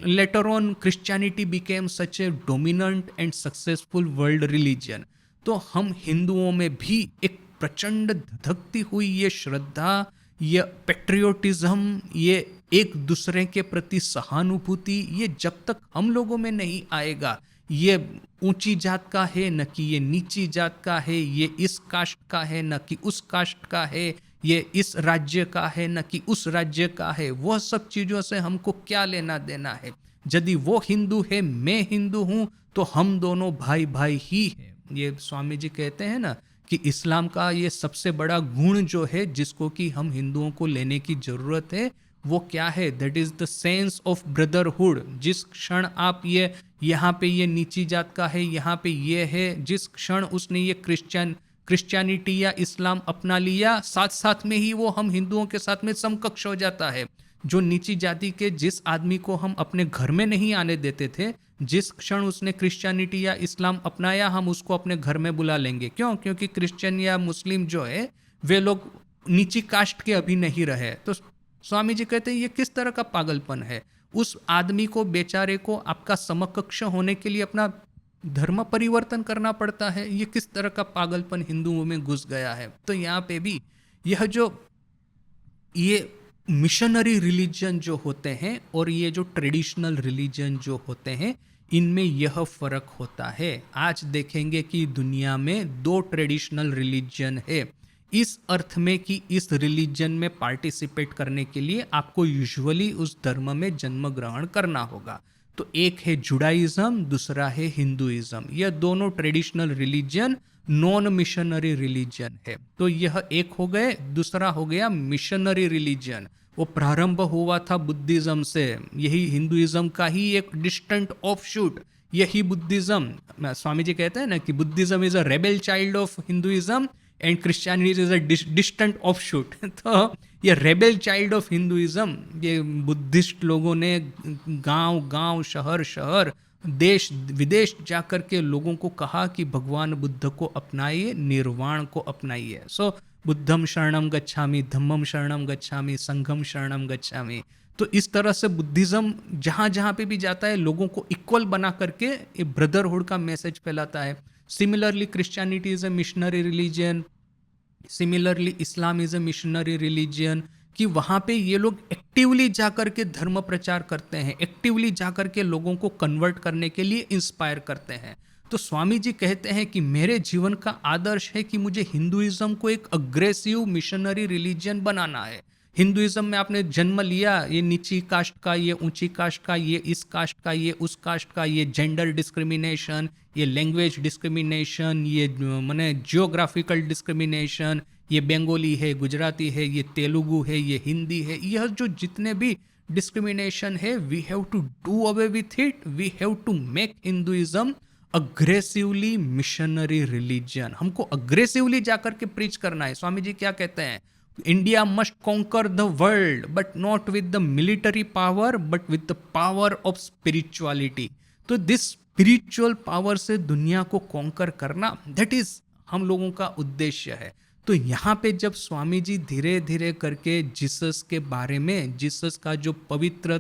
later on Christianity became such a dominant and successful world religion। तो हम हिंदुओं में भी एक प्रचंड धधकती हुई ये श्रद्धा, ये पेट्रियोटिज्म, ये एक दूसरे के प्रति सहानुभूति, ये जब तक हम लोगों में नहीं आएगा, ये ऊंची जात का है न कि ये नीची जात का है, ये इस कास्ट का है न कि उस कास्ट का है, ये इस राज्य का है न कि उस राज्य का है, वह सब चीज़ों से हमको क्या लेना देना है? यदि वो हिंदू है, मैं हिंदू हूँ, तो हम दोनों भाई भाई ही हैं। ये स्वामी जी कहते हैं ना कि इस्लाम का ये सबसे बड़ा गुण जो है जिसको कि हम हिंदुओं को लेने की ज़रूरत है, वो क्या है? That is the sense of brotherhood. जिस क्षण आप ये यहाँ पे ये नीची जात का है, यहाँ पे ये है, जिस क्षण उसने ये क्रिश्चियनिटी या इस्लाम अपना लिया, साथ साथ में ही वो हम हिंदुओं के साथ में समकक्ष हो जाता है। जो नीची जाति के जिस आदमी को हम अपने घर में नहीं आने देते थे, जिस क्षण उसने क्रिश्चियनिटी या इस्लाम अपनाया, हम उसको अपने घर में बुला लेंगे। क्यों? क्योंकि क्रिश्चियन या मुस्लिम जो है वे लोग नीची कास्ट के अभी नहीं रहे। तो स्वामी जी कहते हैं ये किस तरह का पागलपन है? उस आदमी को, बेचारे को आपका समकक्ष होने के लिए अपना धर्म परिवर्तन करना पड़ता है। ये किस तरह का पागलपन हिंदुओं में घुस गया है? तो यहाँ पे भी यह जो ये मिशनरी रिलीजन जो होते हैं और ये जो ट्रेडिशनल रिलीजन जो होते हैं, इनमें यह फर्क होता है। आज देखेंगे कि दुनिया में दो ट्रेडिशनल रिलीजन है, इस अर्थ में कि इस रिलीजन में पार्टिसिपेट करने के लिए आपको यूजुअली उस धर्म में जन्म ग्रहण करना होगा। तो एक है जुडाइज्म, दूसरा है हिंदुइज्म। यह दोनों traditional religion non missionary religion है। तो यह एक हो गए, दूसरा हो गया मिशनरी रिलीजन। वो प्रारंभ हुआ था बुद्धिज्म से, यही हिंदुइज्म का ही एक डिस्टेंट ऑफशूट, यही बुद्धिज्म। स्वामी जी कहते हैं ना कि Buddhism is a rebel child of Hinduism and Christianity is a distant offshoot. तो ये रेबेल चाइल्ड ऑफ हिंदुइज्म, ये बुद्धिस्ट लोगों ने गांव गांव, शहर शहर, देश विदेश जाकर के लोगों को कहा कि भगवान बुद्ध को अपनाइए, निर्वाण को अपनाइए। सो बुद्धम शरणम गच्छामि, धम्मम शरणम गच्छामि, संघम शरणम गच्छामि। तो इस तरह से बुद्धिज्म जहाँ जहाँ पे भी जाता है लोगों को इक्वल बना करके ये ब्रदरहुड का मैसेज फैलाता है। Similarly Christianity is a missionary religion, similarly Islam is a missionary religion, कि वहाँ पे ये लोग एक्टिवली जाकर के धर्म प्रचार करते हैं, एक्टिवली जाकर के लोगों को कन्वर्ट करने के लिए इंस्पायर करते हैं। तो स्वामी जी कहते हैं कि मेरे जीवन का आदर्श है कि मुझे हिंदुइज्म को एक अग्रेसिव मिशनरी रिलीजन बनाना है। हिंदुइज्म में आपने जन्म लिया, ये नीची कास्ट का, ये ऊंची कास्ट का, ये इस कास्ट का, ये उस कास्ट का, ये जेंडर डिस्क्रिमिनेशन, ये लैंग्वेज डिस्क्रिमिनेशन, ये माने जियोग्राफिकल डिस्क्रिमिनेशन, ये बंगाली है, गुजराती है, ये तेलुगु है, ये हिंदी है, यह जो जितने भी डिस्क्रिमिनेशन है, we have to do away with it. We have to make Hinduism aggressively missionary religion. हमको अग्रेसिवली जाकर के प्रीच करना है। स्वामी जी क्या कहते हैं? India must conquer the world but not with the military power but with the power of spirituality. तो this spiritual power से दुनिया को कॉन्कर करना, दैट इज हम लोगों का उद्देश्य है। तो यहाँ पे जब स्वामी जी धीरे धीरे करके जीसस के बारे में, जीसस का जो पवित्र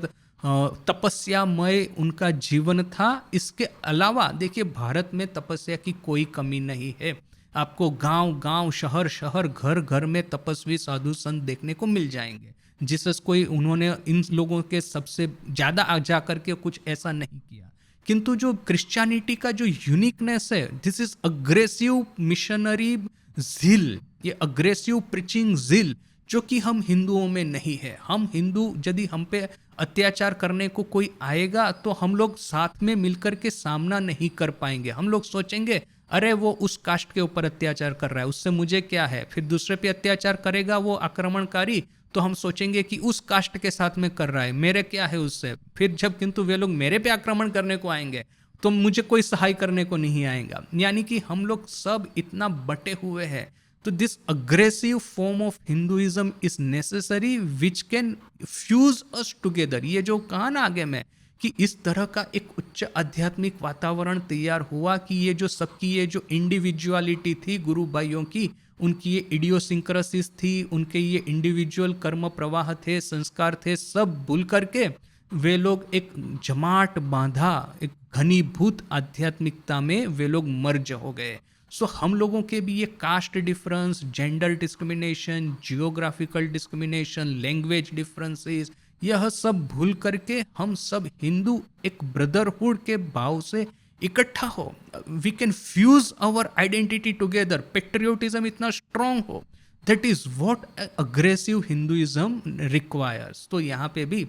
तपस्यामय उनका जीवन था, इसके अलावा देखिए भारत में तपस्या की कोई कमी नहीं है। आपको गांव गांव, शहर शहर, घर घर में तपस्वी साधु संत देखने को मिल जाएंगे। जीसस कोई, उन्होंने इन लोगों के सबसे ज़्यादा जा करके कुछ ऐसा नहीं किया। किंतु जो क्रिश्चियनिटी का जो यूनिकनेस है, दिस इज अग्रेसिव मिशनरी जिल, ये अग्रेसिव प्रीचिंग जिल, जो कि हम हिंदुओं में नहीं है। हम हिंदू, यदि हम पे अत्याचार करने को कोई आएगा तो हम लोग साथ में मिलकर के सामना नहीं कर पाएंगे। हम लोग सोचेंगे अरे वो उस कास्ट के ऊपर अत्याचार कर रहा है, उससे मुझे क्या है। फिर दूसरे पे अत्याचार करेगा वो आक्रमणकारी, तो हम सोचेंगे कि उस कास्ट के साथ में कर रहा है, मेरे क्या है उससे। फिर जब किंतु वे लोग मेरे पे आक्रमण करने को आएंगे तो मुझे कोई सहाय करने को नहीं आएगा। यानी कि हम लोग सब इतना बटे हुए हैं। तो this aggressive form of Hinduism is necessary which can fuse us together. ये जो कहा ना आगे में कि इस तरह का एक उच्च आध्यात्मिक वातावरण तैयार हुआ कि ये जो सबकी ये जो इंडिविजुअलिटी थी गुरु भाइयों की, उनकी ये इडियोसिंक्रेसीज थी, उनके ये इंडिविजुअल कर्म प्रवाह थे, संस्कार थे, सब भूल करके वे लोग एक जमाट बांधा, एक घनीभूत आध्यात्मिकता में वे लोग मर्ज हो गए। सो हम लोगों के भी ये caste difference, gender discrimination, geographical discrimination, language differences, यह सब भूल करके हम सब हिंदू एक ब्रदरहुड के भाव से इकट्ठा हो। We can fuse our identity together. Patriotism इतना स्ट्रांग हो, that is what aggressive Hinduism requires. तो यहाँ पे भी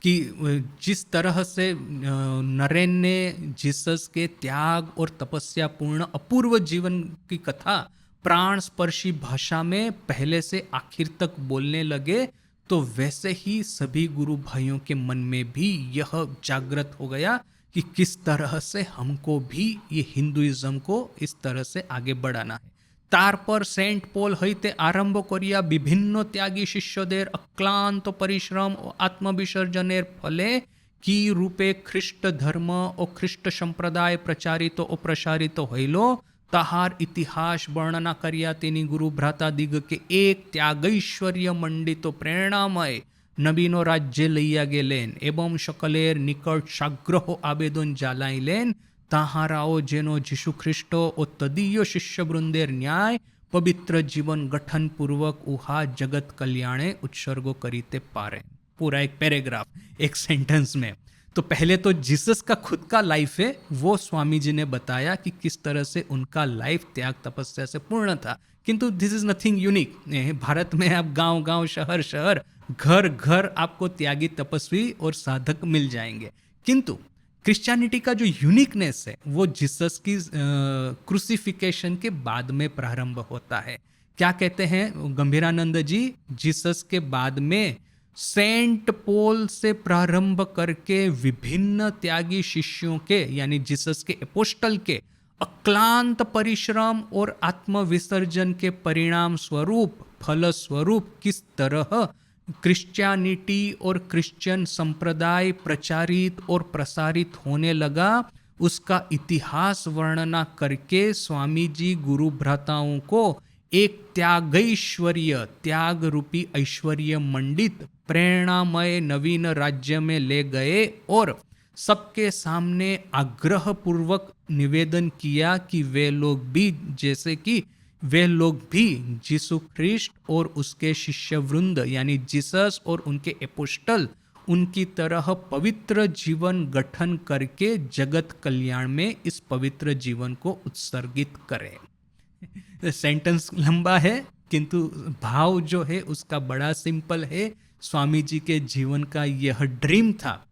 कि जिस तरह से नरेन ने जीसस के त्याग और तपस्या पूर्ण अपूर्व जीवन की कथा प्राण स्पर्शी भाषा में पहले से आखिर तक बोलने लगे, तो वैसे ही सभी गुरु भाइयों के मन में भी यह जागृत हो गया कि किस तरह से हमको भी ये हिंदुइज्म को इस तरह से आगे बढ़ाना है। तारपर सेंट पॉल हईते आरंभ करिया विभिन्न त्यागी शिष्यदेर अक्लांत परिश्रम और आत्मविसर्जनेर फले की रूपे ख्रिस्ट धर्म और ख्रिस्ट संप्रदाय प्रचारित और प्रसारित हईलो, ताहार इतिहास वर्णना करिया तेनी गुरु भ्राता दिग के एक त्यागैश्वर्य मंडित प्रेरणामय नवीनो राज्य लैया गेलेन एवं सकलेर निकट साग्रह आवेदन जालाइलेन, ताहाराओ जेनो जीशु ख्रिस्ट और तदीय शिष्यवृंदेर न्याय पवित्र जीवन गठन पूर्वक उहा जगत कल्याणे उत्सर्गो करीते पारे। पूरा एक पैराग्राफ एक सेंटेंस में। तो पहले तो जीसस का खुद का लाइफ है, वो स्वामी जी ने बताया कि किस तरह से उनका लाइफ त्याग तपस्या से पूर्ण था। किंतु this is nothing unique. Bharat में आप गांव गांव शहर शहर घर घर आपको त्यागी तपस्वी और साधक मिल जाएंगे। किंतु क्रिश्चियनिटी का जो यूनिकनेस है वो जीसस की क्रूसिफिकेशन के बाद में प्रारंभ होता है। क्या कहते हैं गंभीरानंद जी, जीसस के बाद में सेंट पॉल से प्रारंभ करके विभिन्न त्यागी शिष्यों के यानी जीसस के एपोस्टल के अक्लांत परिश्रम और आत्मविसर्जन के परिणाम स्वरूप फल स्वरूप किस तरह क्रिश्चियनिटी और क्रिश्चियन संप्रदाय प्रचारित और प्रसारित होने लगा, उसका इतिहास वर्णना करके स्वामी जी गुरु भ्राताओं को एक त्यागैश्वर्य त्याग रूपी ऐश्वर्य मंडित प्रेरणामय नवीन राज्य में ले गए और सबके सामने आग्रह पूर्वक निवेदन किया कि वे लोग भी यीशु ख्रिस्ट और उसके शिष्य वृंद यानी जीसस और उनके एपोस्टल उनकी तरह पवित्र जीवन गठन करके जगत कल्याण में इस पवित्र जीवन को उत्सर्गित करें। सेंटेंस लंबा है किंतु भाव जो है उसका बड़ा सिंपल है। स्वामी जी के जीवन का यह ड्रीम था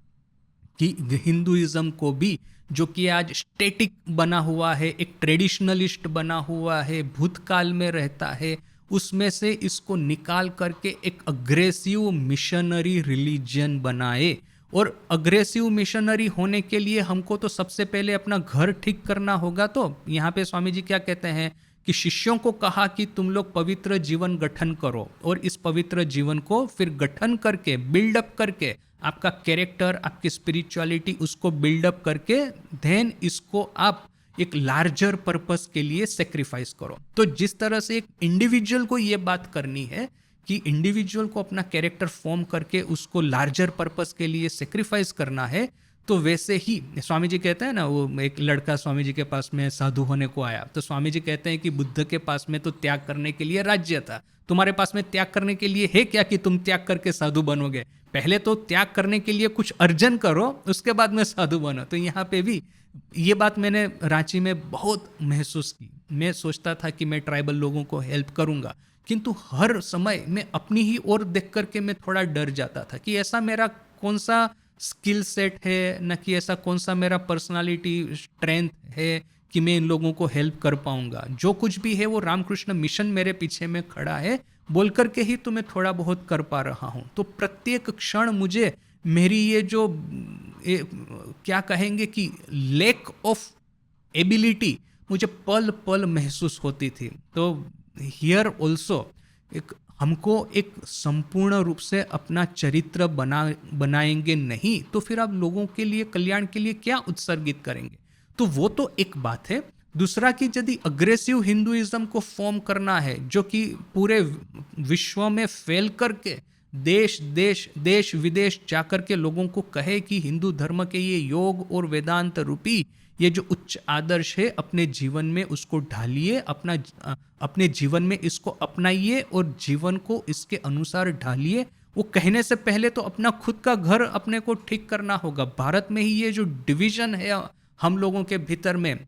कि हिंदुइज्म को भी, जो कि आज स्टेटिक बना हुआ है, एक ट्रेडिशनलिस्ट बना हुआ है, भूतकाल में रहता है, उसमें से इसको निकाल करके एक अग्रेसिव मिशनरी रिलीजन बनाए। और अग्रेसिव मिशनरी होने के लिए हमको तो सबसे पहले अपना घर ठीक करना होगा। तो यहाँ पे स्वामी जी क्या कहते हैं कि शिष्यों को कहा कि तुम लोग पवित्र जीवन गठन करो और इस पवित्र जीवन को फिर गठन करके बिल्डअप करके आपका कैरेक्टर, आपकी स्पिरिचुअलिटी उसको बिल्डअप करके देन इसको आप एक लार्जर पर्पस के लिए सेक्रीफाइस करो। तो जिस तरह से एक इंडिविजुअल को ये बात करनी है कि इंडिविजुअल को अपना कैरेक्टर फॉर्म करके उसको लार्जर पर्पस के लिए सेक्रीफाइस करना है, तो वैसे ही स्वामी जी कहते हैं ना, वो एक लड़का स्वामी जी के पास में साधु होने को आया, तो स्वामी जी कहते हैं कि बुद्ध के पास में तो त्याग करने के लिए राज्य था, तुम्हारे पास में त्याग करने के लिए है क्या कि तुम त्याग करके साधु बनोगे? पहले तो त्याग करने के लिए कुछ अर्जन करो, उसके बाद में साधु बनो। तो यहाँ पे भी ये बात मैंने रांची में बहुत महसूस की। मैं सोचता था कि मैं ट्राइबल लोगों को हेल्प करूंगा, किंतु हर समय मैं अपनी ही ओर देख करके मैं थोड़ा डर जाता था कि ऐसा मेरा कौन सा स्किल सेट है, न कि ऐसा कौन सा मेरा पर्सनालिटी स्ट्रेंथ है कि मैं इन लोगों को हेल्प कर पाऊंगा। जो कुछ भी है वो रामकृष्ण मिशन मेरे पीछे में खड़ा है बोल करके ही तो मैं थोड़ा बहुत कर पा रहा हूँ। तो प्रत्येक क्षण मुझे मेरी ये जो क्या कहेंगे कि लैक ऑफ एबिलिटी मुझे पल पल महसूस होती थी। तो हियर ऑल्सो हमको एक संपूर्ण रूप से अपना चरित्र बनाएंगे नहीं तो फिर आप लोगों के लिए कल्याण के लिए क्या उत्सर्गित करेंगे? तो वो तो एक बात है। दूसरा कि यदि अग्रेसिव हिंदुइज्म को फॉर्म करना है जो कि पूरे विश्व में फैल करके देश विदेश जाकर के लोगों को कहे कि हिंदू धर्म के ये योग और वेदांत रूपी ये जो उच्च आदर्श है अपने जीवन में उसको ढालिए, अपने जीवन में इसको अपनाइए और जीवन को इसके अनुसार ढालिए, वो कहने से पहले तो अपना खुद का घर अपने को ठीक करना होगा। भारत में ही ये जो डिवीजन है हम लोगों के भीतर में,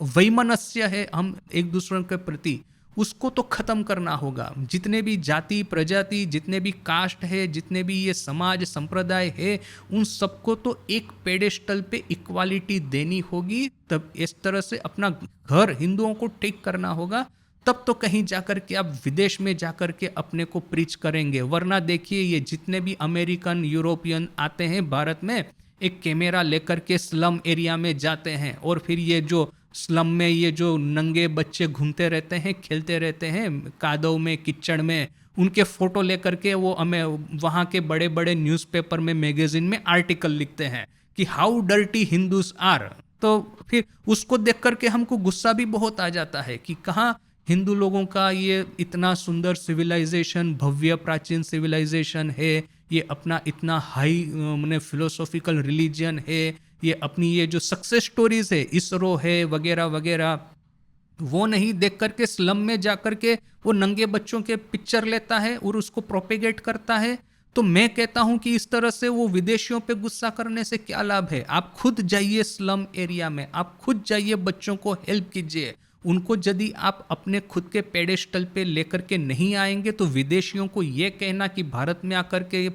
वैमनस्य है हम एक दूसरे के प्रति, उसको तो खत्म करना होगा। जितने भी जाति प्रजाति, जितने भी कास्ट है, जितने भी ये समाज संप्रदाय है, उन सबको तो एक पेडेस्टल पे इक्वालिटी देनी होगी। तब इस तरह से अपना घर हिंदुओं को ठीक करना होगा, तब तो कहीं जाकर के आप विदेश में जाकर के अपने को प्रीच करेंगे। वरना देखिए ये जितने भी अमेरिकन यूरोपियन आते हैं भारत में, एक कैमरा लेकर के स्लम एरिया में जाते हैं और फिर ये जो स्लम में ये जो नंगे बच्चे घूमते रहते हैं, खेलते रहते हैं कादव में, कीचड़ में, उनके फोटो लेकर के वो हमें वहाँ के बड़े बड़े न्यूज़पेपर में, मैगजीन में आर्टिकल लिखते हैं कि हाउ डर्टी हिंदूज आर। तो फिर उसको देख करके हमको गुस्सा भी बहुत आ जाता है कि कहाँ हिंदू लोगों का ये इतना सुंदर सिविलाइजेशन, भव्य प्राचीन सिविलाइजेशन है, ये अपना इतना हाई मैंने फिलोसॉफिकल रिलीजन है, ये अपनी ये जो सक्सेस स्टोरीज है, इसरो है वगैरह वगैरह, वो नहीं देख करके स्लम में जा करके वो नंगे बच्चों के पिक्चर लेता है और उसको प्रोपेगेट करता है। तो मैं कहता हूं कि इस तरह से वो विदेशियों पे गुस्सा करने से क्या लाभ है। आप खुद जाइए स्लम एरिया में, आप खुद जाइए, बच्चों को हेल्प कीजिए। उनको यदि आप अपने खुद के पेडेस्टल पे लेकर के नहीं आएंगे तो विदेशियों को ये कहना कि भारत में आकर के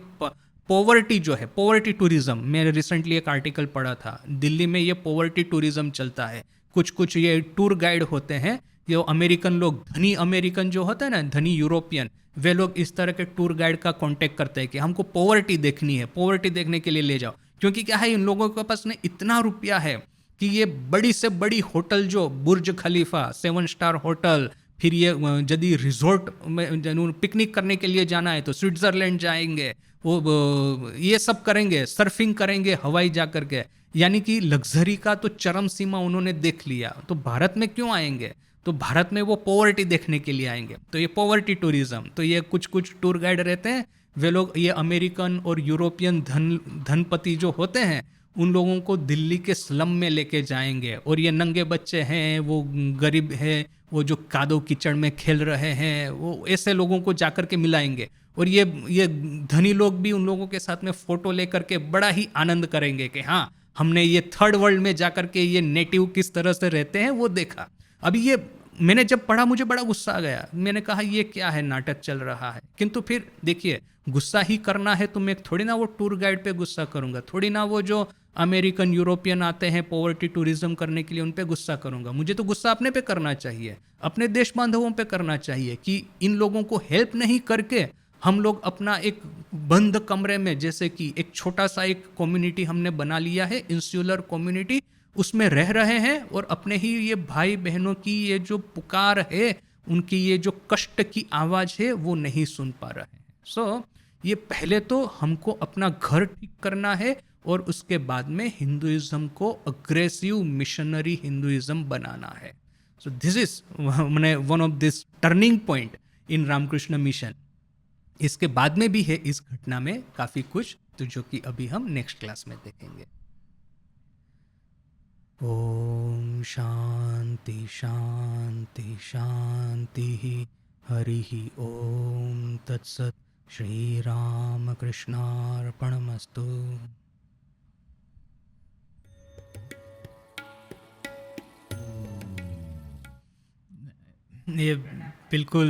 पॉवर्टी जो है, पॉवर्टी टूरिज्म, मैंने रिसेंटली एक आर्टिकल पढ़ा था, दिल्ली में ये पॉवर्टी टूरिज्म चलता है। कुछ कुछ ये टूर गाइड होते हैं, ये अमेरिकन लोग, धनी अमेरिकन जो होता है ना, धनी यूरोपियन, वे लोग इस तरह के टूर गाइड का कांटेक्ट करते हैं कि हमको पॉवर्टी देखनी है, पॉवर्टी देखने के लिए ले जाओ। क्योंकि क्या है, इन लोगों के पास में इतना रुपया है कि ये बड़ी से बड़ी होटल जो बुर्ज खलीफा 7 स्टार होटल, फिर ये यदि रिजॉर्ट में पिकनिक करने के लिए जाना है तो स्विट्जरलैंड जाएंगे, वो ये सब करेंगे, सर्फिंग करेंगे हवाई जा करके, यानी कि लग्जरी का तो चरम सीमा उन्होंने देख लिया। तो भारत में क्यों आएंगे? तो भारत में वो पॉवर्टी देखने के लिए आएंगे। तो ये पॉवर्टी टूरिज्म, तो ये कुछ कुछ टूर गाइड रहते हैं, वे लोग ये अमेरिकन और यूरोपियन धनपति जो होते हैं, उन लोगों को दिल्ली के स्लम में लेके जाएंगे, और ये नंगे बच्चे हैं, वो गरीब है, वो जो कादो कीचड़ में खेल रहे हैं, वो ऐसे लोगों को जाकर के मिलाएंगे। और ये धनी लोग भी उन लोगों के साथ में फोटो लेकर के बड़ा ही आनंद करेंगे कि हाँ, हमने ये थर्ड वर्ल्ड में जाकर के ये नेटिव किस तरह से रहते हैं वो देखा। अभी ये मैंने जब पढ़ा मुझे बड़ा गुस्सा आ गया, मैंने कहा ये क्या है, नाटक चल रहा है। किंतु फिर देखिए, गुस्सा ही करना है तो मैं थोड़ी ना वो टूर गाइड पे गुस्सा करूंगा, थोड़ी ना वो जो अमेरिकन यूरोपियन आते हैं पॉवर्टी टूरिज्म करने के लिए उन पे गुस्सा करूंगा। मुझे तो गुस्सा अपने पे करना चाहिए, अपने देश बांधवों पे करना चाहिए कि इन लोगों को हेल्प नहीं करके हम लोग अपना एक बंद कमरे में, जैसे कि एक छोटा सा एक कम्युनिटी हमने बना लिया है, इंसुलर कम्युनिटी, उसमें रह रहे हैं और अपने ही ये भाई बहनों की ये जो पुकार है, उनकी ये जो कष्ट की आवाज़ है वो नहीं सुन पा रहे हैं। सो ये पहले तो हमको अपना घर ठीक करना है और उसके बाद में हिंदुइज्म को अग्रेसिव मिशनरी हिंदुइज्म बनाना है। सो दिस इज मैंने one of this turning point in Ramakrishna Mission. इसके बाद में भी है इस घटना में काफ़ी कुछ, तो जो कि अभी हम नेक्स्ट क्लास में देखेंगे। ओम शांति शांति शांति, हरि ओम तत्सत। श्री राम कृष्णार्पणमस्तु। ये बिल्कुल,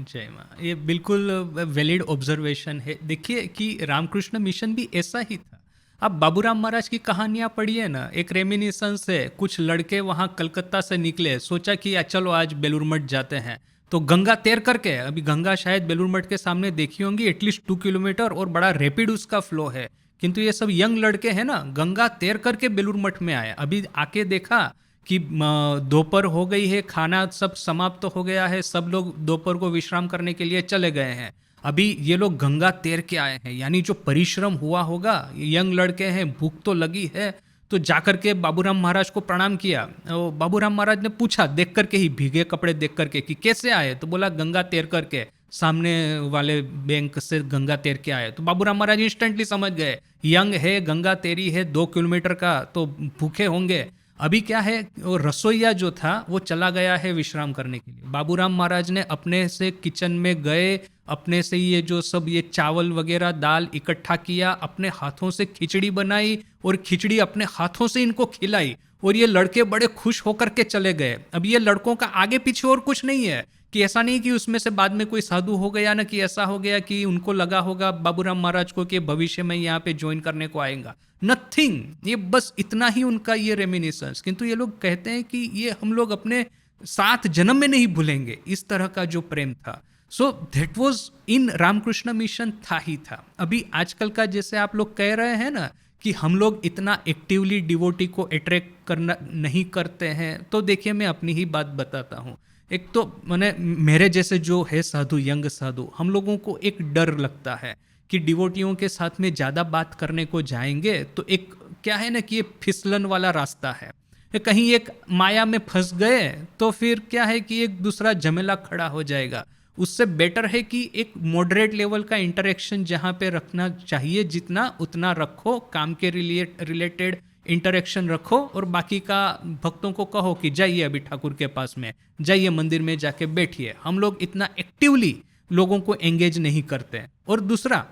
जय माँ, ये बिल्कुल वैलिड ऑब्जर्वेशन है। देखिए कि रामकृष्ण मिशन भी ऐसा ही था। आप बाबूराम महाराज की कहानियाँ पढ़िए ना, एक रेमिनिसेंस है, कुछ लड़के वहाँ कलकत्ता से निकले, सोचा कि चलो आज बेलूर मठ जाते हैं, तो गंगा तैर करके, अभी गंगा शायद बेलूर मठ के सामने देखी होंगी, एटलीस्ट 2 किलोमीटर और बड़ा रैपिड उसका फ्लो है, किंतु ये सब यंग लड़के हैं ना, गंगा तैर करके बेलूर मठ में आए। अभी आके देखा कि दोपहर हो गई है, खाना सब समाप्त हो गया है, सब लोग दोपहर को विश्राम करने के लिए चले गए हैं। अभी ये लोग गंगा तैर के आए हैं, यानी जो परिश्रम हुआ होगा, यंग लड़के हैं, भूख तो लगी है, तो जाकर के बाबूराम महाराज को प्रणाम किया। बाबूराम महाराज ने पूछा देख करके ही, भीगे कपड़े देख करके, कि कैसे आए, तो बोला गंगा तैर करके, सामने वाले बैंक से गंगा तैर के आए। तो बाबूराम महाराज इंस्टेंटली समझ गए, यंग है, गंगा तैरी है 2 किलोमीटर का, तो भूखे होंगे। अभी क्या है, वो रसोईया जो था वो चला गया है विश्राम करने के लिए। बाबूराम महाराज ने अपने से किचन में गए, अपने से ये जो सब ये चावल वगैरह दाल इकट्ठा किया, अपने हाथों से खिचड़ी बनाई और खिचड़ी अपने हाथों से इनको खिलाई, और ये लड़के बड़े खुश होकर के चले गए। अब ये लड़कों का आगे पीछे और कुछ नहीं है, कि ऐसा नहीं कि उसमें से बाद में कोई साधु हो गया ना, कि ऐसा हो गया कि उनको लगा होगा बाबूराम महाराज को कि भविष्य में यहाँ पे ज्वाइन करने को आएगा, नथिंग। ये बस इतना ही उनका ये रेमिनिसेंस। किंतु ये लोग कहते हैं कि ये हम लोग अपने 7 जन्म में नहीं भूलेंगे, इस तरह का जो प्रेम था। So that was in Ramakrishna Mission, था ही था। अभी आजकल का जैसे आप लोग कह रहे हैं ना कि हम लोग इतना एक्टिवली डिवोटी को अट्रैक्ट करना नहीं करते हैं, तो देखिए मैं अपनी ही बात बताता हूँ। एक तो मैंने, मेरे जैसे जो है साधु, यंग साधु, हम लोगों को एक डर लगता है कि डिवोटियों के साथ में ज़्यादा बात करने को जाएंगे तो एक क्या है ना कि ये फिसलन वाला रास्ता है, कहीं एक माया में फंस गए तो फिर क्या है कि एक दूसरा झमेला खड़ा हो जाएगा। उससे बेटर है कि एक मॉडरेट लेवल का इंटरेक्शन जहाँ पे रखना चाहिए, जितना उतना रखो, काम के रिलेटेड इंटरेक्शन रखो और बाकी का भक्तों को कहो कि जाइए अभी ठाकुर के पास में, जाइए मंदिर में जाके बैठिए। हम लोग इतना एक्टिवली लोगों को एंगेज नहीं करते हैं। और दूसरा,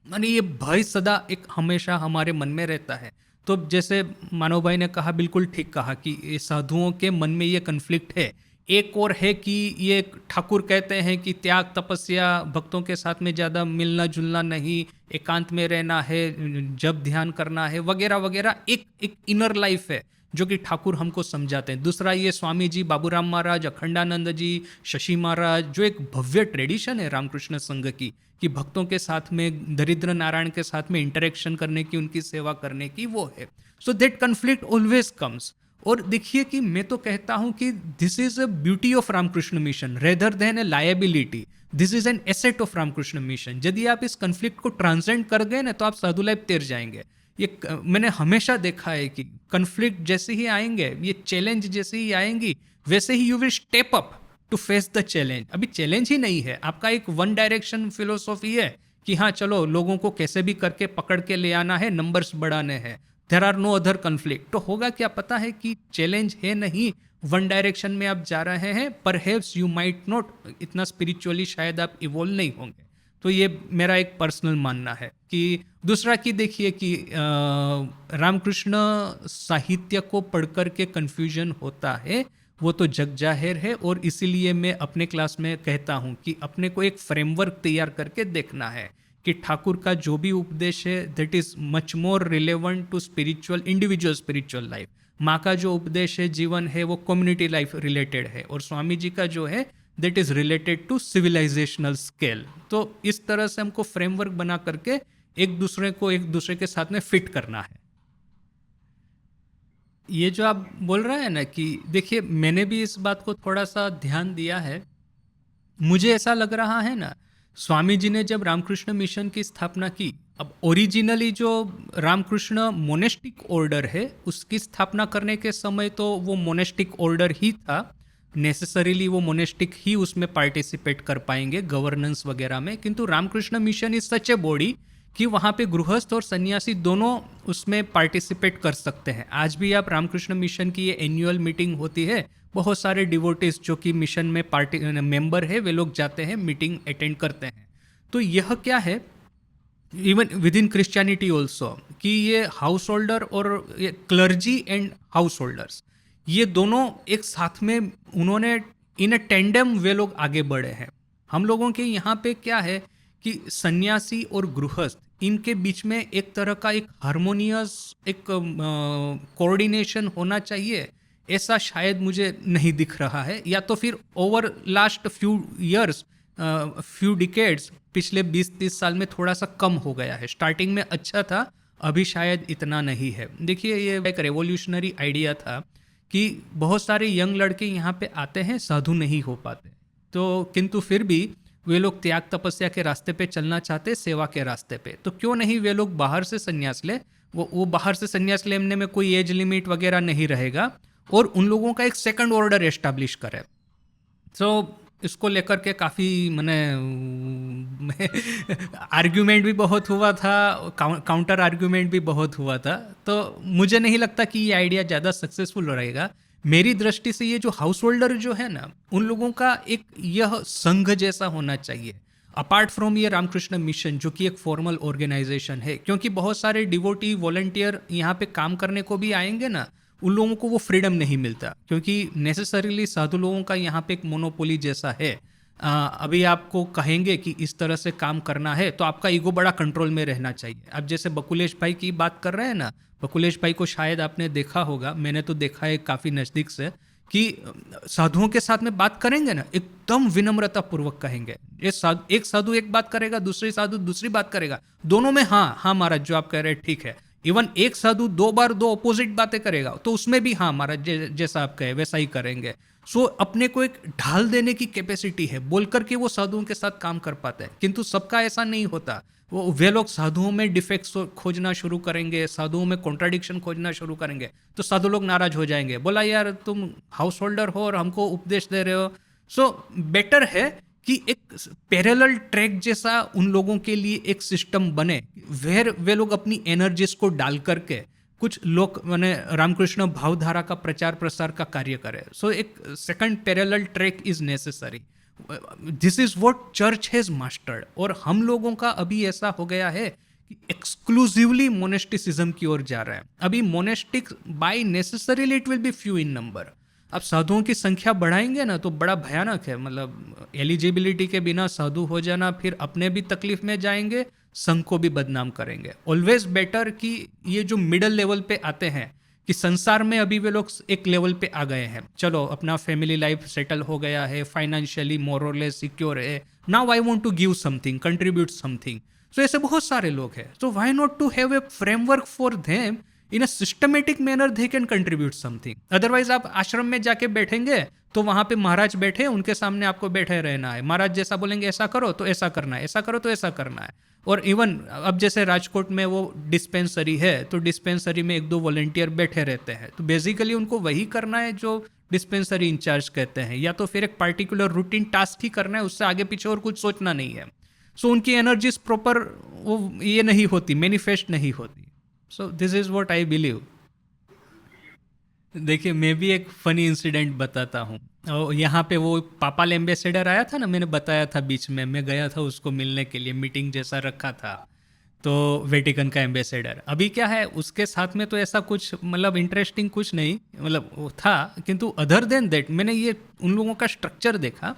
माने ये भय सदा एक हमेशा हमारे मन में रहता है। तो जैसे मानव भाई ने कहा, बिल्कुल ठीक कहा कि ये साधुओं के मन में ये कन्फ्लिक्ट है। एक और है कि ये ठाकुर कहते हैं कि त्याग, तपस्या, भक्तों के साथ में ज़्यादा मिलना जुलना नहीं, एकांत में रहना है, जब ध्यान करना है वगैरह वगैरह, एक एक इनर लाइफ है जो कि ठाकुर हमको समझाते हैं। दूसरा, ये स्वामी जी, बाबूराम महाराज, अखंडानंद जी, शशि महाराज, जो एक भव्य ट्रेडिशन है रामकृष्ण संघ की, कि भक्तों के साथ में, दरिद्र नारायण के साथ में इंटरेक्शन करने की, उनकी सेवा करने की, वो है। So that conflict always comes. और देखिए कि मैं तो कहता हूं कि this is a beauty of Ramakrishna Mission rather than a liability. This is an asset of Ramakrishna Mission. यदि आप इस कन्फ्लिक्ट को ट्रांसेंड कर गए ना, तो आप साधुलाइफ तैर जाएंगे। ये मैंने हमेशा देखा है कि कन्फ्लिक्ट जैसे ही आएंगे, ये चैलेंज जैसे ही आएंगी, वैसे ही you will step up to face the challenge. अभी चैलेंज ही नहीं है, आपका एक वन डायरेक्शन फिलोसॉफी है कि हाँ चलो लोगों को कैसे भी करके पकड़ के ले आना है, नंबर्स बढ़ाने हैं, there are no other conflict. तो होगा क्या, पता है कि चैलेंज है नहीं, वन डायरेक्शन में आप जा रहे हैं, परहैप्स यू माइट नॉट, इतना स्पिरिचुअली शायद आप इवॉल्व नहीं होंगे। तो ये मेरा एक पर्सनल मानना है। कि दूसरा कि देखिए कि रामकृष्ण साहित्य को पढ़कर के कन्फ्यूजन होता है, वो तो जग जाहिर है। और इसीलिए मैं अपने क्लास में कहता हूँ कि अपने को एक फ्रेमवर्क तैयार करके देखना है कि ठाकुर का जो भी उपदेश है that is much more relevant to spiritual, individual spiritual life. माँ का जो उपदेश है, जीवन है, वो कम्युनिटी लाइफ रिलेटेड है। और स्वामी जी का जो है that is related to civilizational scale. तो इस तरह से हमको फ्रेमवर्क बना करके एक दूसरे के साथ में फिट करना है। ये जो आप बोल रहे हैं ना कि देखिए, मैंने भी इस बात को थोड़ा सा ध्यान दिया है। मुझे ऐसा लग रहा है ना, स्वामी जी ने जब रामकृष्ण मिशन की स्थापना की, अब ओरिजिनली जो रामकृष्ण मोनेस्टिक ऑर्डर है उसकी स्थापना करने के समय तो वो मोनेस्टिक ऑर्डर ही था, नेसेसरीली वो मोनेस्टिक ही उसमें पार्टिसिपेट कर पाएंगे गवर्नेंस वगैरह में। किंतु Ramakrishna Mission is such a body कि वहाँ पे गृहस्थ और सन्यासी दोनों उसमें पार्टिसिपेट कर सकते हैं। आज भी आप रामकृष्ण मिशन की ये एनुअल मीटिंग होती है, बहुत सारे डिवोटीज जो कि मिशन में मेंबर है, वे लोग जाते हैं, मीटिंग अटेंड करते हैं। तो यह क्या है, even with in Christianity also, कि ये हाउस होल्डर और ये क्लर्जी एंड हाउस होल्डर्स, ये दोनों एक साथ में उन्होंने इन अ टेंडम वे लोग आगे बढ़े हैं। हम लोगों के यहाँ पे क्या है कि सन्यासी और गृहस्थ, इनके बीच में एक तरह का एक हार्मोनियस, एक कोऑर्डिनेशन होना चाहिए, ऐसा शायद मुझे नहीं दिख रहा है। या तो फिर over last few years, few decades, पिछले 20-30 साल में थोड़ा सा कम हो गया है। स्टार्टिंग में अच्छा था, अभी शायद इतना नहीं है। देखिए, ये एक रेवोल्यूशनरी आइडिया था कि बहुत सारे यंग लड़के यहाँ पे आते हैं, साधु नहीं हो पाते, तो किंतु फिर भी वे लोग त्याग तपस्या के रास्ते पे चलना चाहते, सेवा के रास्ते पे। तो क्यों नहीं वे लोग बाहर से संन्यास ले। वो बाहर से संन्यास लेने में कोई एज लिमिट वगैरह नहीं रहेगा, और उन लोगों का एक सेकंड ऑर्डर एस्टैब्लिश करे। तो इसको लेकर के काफ़ी मैंने आर्ग्यूमेंट भी बहुत हुआ था, काउंटर आर्ग्यूमेंट भी बहुत हुआ था। तो मुझे नहीं लगता कि ये आइडिया ज़्यादा सक्सेसफुल रहेगा। मेरी दृष्टि से ये जो हाउस होल्डर जो है ना, उन लोगों का एक यह संघ जैसा होना चाहिए, अपार्ट फ्रॉम ये रामकृष्ण मिशन जो कि एक फॉर्मल ऑर्गेनाइजेशन है। क्योंकि बहुत सारे डिवोटी वॉलंटियर यहाँ पे काम करने को भी आएंगे ना, उन लोगों को वो फ्रीडम नहीं मिलता, क्योंकि नेसेसरीली साधु लोगों का यहाँ पे एक मोनोपोली जैसा है। अभी आपको कहेंगे कि इस तरह से काम करना है, तो आपका ईगो बड़ा कंट्रोल में रहना चाहिए। अब जैसे बकुलेश भाई की बात कर रहे हैं ना, बकुलेश भाई को शायद आपने देखा होगा, मैंने तो देखा है काफ़ी नज़दीक से, कि साधुओं के साथ में बात करेंगे ना, एकदम विनम्रता पूर्वक कहेंगे। एक साधु एक बात करेगा, दूसरी साधु दूसरी बात करेगा, दोनों में हाँ हाँ महाराज जो आप कह रहे हैं ठीक है। इवन एक साधु 2 बार 2 अपोजिट बातें करेगा, तो उसमें भी हाँ महाराज जैसा आप कहे वैसा ही करेंगे। सो अपने को एक ढाल देने की कैपेसिटी है, बोल करके वो साधुओं के साथ काम कर पाते हैं। किंतु सबका ऐसा नहीं होता। वे लोग साधुओं में डिफेक्ट्स खोजना शुरू करेंगे, साधुओं में कॉन्ट्राडिक्शन खोजना शुरू करेंगे, तो साधु लोग नाराज हो जाएंगे, बोला यार तुम हाउस होल्डर हो और हमको उपदेश दे रहे हो। सो बेटर है कि एक पैरेलल ट्रैक जैसा उन लोगों के लिए एक सिस्टम बने, वेर वे लोग अपनी एनर्जीज को डाल करके कुछ लोग मैंने रामकृष्ण भावधारा का प्रचार प्रसार का कार्य करे। सो एक second parallel track is necessary. This is what church has mastered. और हम लोगों का अभी ऐसा हो गया है कि एक्सक्लूसिवली मोनेस्टिसिज्म की ओर जा रहा है। अभी monastic by necessarily it will be few in number. अब साधुओं की संख्या बढ़ाएंगे ना तो बड़ा भयानक है। मतलब एलिजिबिलिटी के बिना साधु हो जाना, फिर अपने भी तकलीफ में जाएंगे, संघ को भी बदनाम करेंगे। ऑलवेज बेटर कि ये जो मिडल लेवल पे आते हैं, कि संसार में अभी वे लोग एक लेवल पे आ गए हैं, चलो अपना फैमिली लाइफ सेटल हो गया है, फाइनेंशियली मोर और लेस सिक्योर है, now I want to give something, contribute something. So ऐसे बहुत सारे लोग हैं। So why not to have a framework for them in a systematic manner, they can contribute something. Otherwise आप आश्रम में जाके बैठेंगे तो वहां पे महाराज बैठे, उनके सामने आपको बैठे रहना है। महाराज जैसा बोलेंगे ऐसा करो तो ऐसा करना है, ऐसा करो तो ऐसा करना है। और इवन अब जैसे राजकोट में वो डिस्पेंसरी है तो डिस्पेंसरी में एक दो वॉलंटियर बैठे रहते हैं, तो बेसिकली उनको वही करना है जो डिस्पेंसरी इंचार्ज कहते हैं, या तो फिर एक पर्टिकुलर रूटीन टास्क ही करना है, उससे आगे पीछे और कुछ सोचना नहीं है। सो उनकी एनर्जीज प्रॉपर वो ये नहीं होती, मैनिफेस्ट नहीं होती। सो this is what I believe. देखिए मैं भी एक फनी इंसिडेंट बताता हूँ। यहाँ पे वो पापाल एम्बेसडर आया था ना, मैंने बताया था बीच में, मैं गया था उसको मिलने के लिए, मीटिंग जैसा रखा था। तो वेटिकन का एम्बेसडर अभी क्या है, उसके साथ में तो ऐसा कुछ मतलब इंटरेस्टिंग कुछ नहीं मतलब वो था, किंतु अदर देन दैट मैंने ये उन लोगों का स्ट्रक्चर देखा।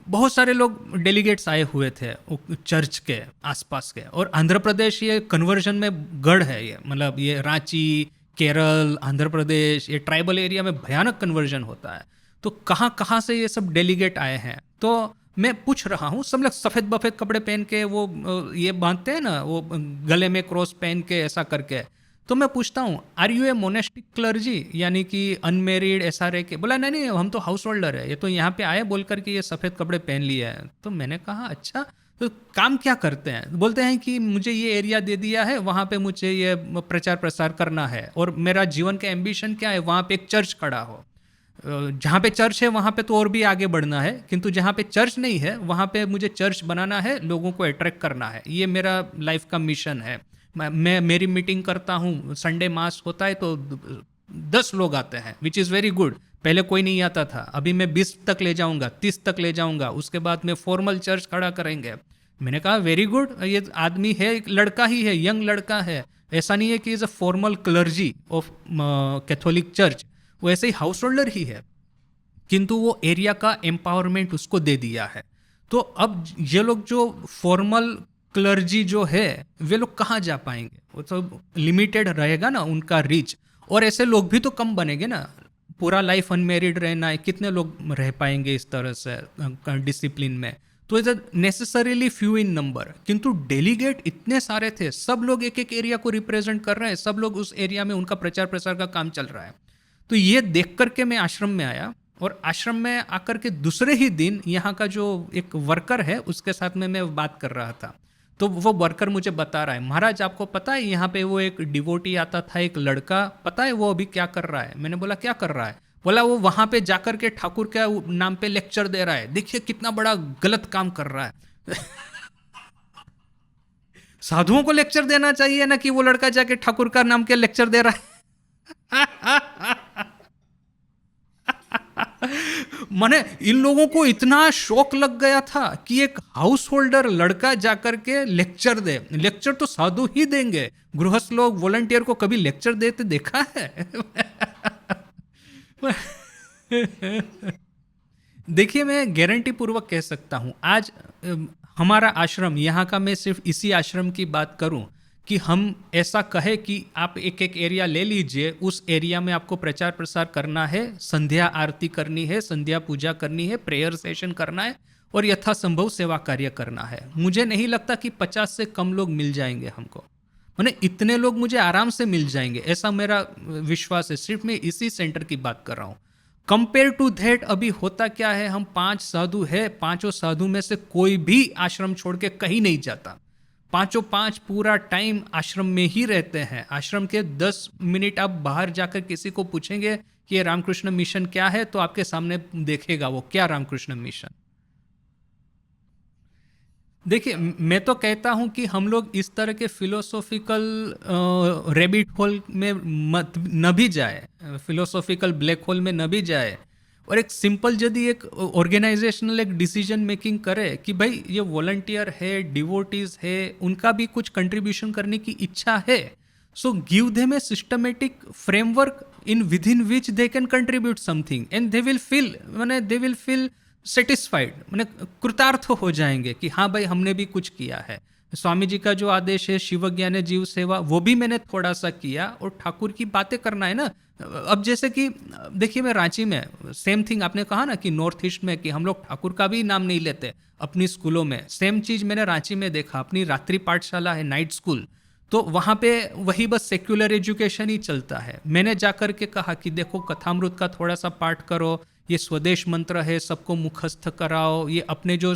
बहुत सारे लोग डेलीगेट्स आए हुए थे चर्च के आसपास के। और आंध्र प्रदेश ये कन्वर्जन में गढ़ है, ये मतलब ये रांची, केरल, आंध्र प्रदेश, ये ट्राइबल एरिया में भयानक कन्वर्जन होता है। तो कहाँ कहाँ से ये सब डेलीगेट आए हैं, तो मैं पूछ रहा हूँ। सब लोग सफ़ेद बफेद कपड़े पहन के वो ये बांधते हैं ना, वो गले में क्रॉस पहन के ऐसा करके। तो मैं पूछता हूँ are you a monastic clergy, यानी कि अनमेरिड ऐसा रह के। बोला नहीं नहीं हम तो हाउस होल्डर है, ये तो यहाँ पे आए बोल करके ये सफ़ेद कपड़े पहन लिए हैं। तो मैंने कहा अच्छा तो काम क्या करते हैं। बोलते हैं कि मुझे ये एरिया दे दिया है, वहाँ पे मुझे ये प्रचार प्रसार करना है, और मेरा जीवन का एम्बिशन क्या है, वहाँ पे एक चर्च खड़ा हो। जहाँ पे चर्च है वहाँ पे तो और भी आगे बढ़ना है, किंतु जहाँ पे चर्च नहीं है वहाँ पे मुझे चर्च बनाना है, लोगों को अट्रैक्ट करना है। ये मेरा लाइफ का मिशन है। मैं मेरी मीटिंग करता हूँ, संडे मास होता है तो 10 लोग आते हैं, विच इज़ वेरी गुड। पहले कोई नहीं आता था, अभी मैं 20 तक ले जाऊँगा, 30 तक ले जाऊँगा, उसके बाद में फॉर्मल चर्च खड़ा करेंगे। मैंने कहा वेरी गुड, ये आदमी है, एक लड़का ही है, यंग लड़का है, ऐसा नहीं है कि is a formal clergy of Catholic church, वो ऐसे ही हाउस होल्डर ही है, किंतु वो एरिया का एम्पावरमेंट उसको दे दिया है। तो अब ये लोग जो फॉर्मल क्लर्जी जो है वे लोग कहाँ जा पाएंगे, वो तो लिमिटेड रहेगा ना उनका रीच। और ऐसे लोग भी तो कम बनेंगे ना, पूरा लाइफ अनमेरिड रहना है, कितने लोग रह पाएंगे इस तरह से डिसिप्लिन में। तो is necessarily few in number, किंतु डेलीगेट इतने सारे थे, सब लोग एक एक एरिया को रिप्रेजेंट कर रहे हैं, सब लोग उस एरिया में उनका प्रचार प्रसार का काम चल रहा है। तो ये देख करके मैं आश्रम में आया, और आश्रम में आकर के दूसरे ही दिन यहाँ का जो एक वर्कर है उसके साथ में मैं बात कर रहा था। तो वो वर्कर मुझे बता रहा है, महाराज आपको पता है यहाँ पे वो एक डिवोटी आता था, एक लड़का, पता है वो अभी क्या कर रहा है। मैंने बोला क्या कर रहा है। बोला वो वहाँ पे जाकर के ठाकुर के नाम पे लेक्चर दे रहा है, देखिए कितना बड़ा गलत काम कर रहा है। साधुओं को लेक्चर देना चाहिए ना कि वो लड़का जाके ठाकुर का नाम के लेक्चर दे रहा है। माने इन लोगों को इतना शौक लग गया था कि एक हाउस होल्डर लड़का जाकर के लेक्चर दे। लेक्चर तो साधु ही देंगे, गृहस्थ लोग वॉलंटियर को कभी लेक्चर देते देखा है? देखिए मैं गारंटी पूर्वक कह सकता हूं, आज हमारा आश्रम यहाँ का, मैं सिर्फ इसी आश्रम की बात करूं कि हम ऐसा कहे कि आप एक एक एरिया ले लीजिए, उस एरिया में आपको प्रचार प्रसार करना है, संध्या आरती करनी है, संध्या पूजा करनी है, प्रेयर सेशन करना है, और यथासंभव सेवा कार्य करना है। मुझे नहीं लगता कि 50 से कम लोग मिल जाएंगे हमको, माने इतने लोग मुझे आराम से मिल जाएंगे, ऐसा मेरा विश्वास है। सिर्फ मैं इसी सेंटर की बात कर रहा हूँ। कंपेयर टू दैट अभी होता क्या है, हम 5 साधु है, 5 साधु में से कोई भी आश्रम छोड़ के कहीं नहीं जाता, 5 पूरा टाइम आश्रम में ही रहते हैं। आश्रम के 10 मिनट आप बाहर जाकर किसी को पूछेंगे कि ये रामकृष्ण मिशन क्या है, तो आपके सामने देखेगा वो क्या रामकृष्ण मिशन। देखिए, मैं तो कहता हूँ कि हम लोग इस तरह के फिलोसॉफिकल रेबिट होल में मत न भी जाए, फिलोसॉफिकल ब्लैक होल में न भी जाए, और एक सिंपल यदि एक ऑर्गेनाइजेशनल एक डिसीजन मेकिंग करे कि भाई ये वॉलंटियर है, डिवोटीज है, उनका भी कुछ कंट्रीब्यूशन करने की इच्छा है, so give them a systematic framework in with in which they can contribute something and they will feel, मैंने दे विल फील सेटिस्फाइड, मैंने कृतार्थ हो जाएंगे कि हाँ भाई हमने भी कुछ किया है। स्वामी जी का जो आदेश है शिव ज्ञान जीव सेवा, वो भी मैंने थोड़ा सा किया, और ठाकुर की बातें करना है ना। अब जैसे कि देखिए, मैं रांची में सेम थिंग आपने कहा ना कि नॉर्थ ईस्ट में कि हम लोग ठाकुर का भी नाम नहीं लेते अपनी स्कूलों में, सेम चीज मैंने रांची में देखा। अपनी रात्रि पाठशाला है, नाइट स्कूल, तो वहाँ पे वही बस सेक्युलर एजुकेशन ही चलता है। मैंने जाकर के कहा कि देखो कथामृत का थोड़ा सा पाठ करो, ये स्वदेश मंत्र है सबको मुखस्थ कराओ, ये अपने जो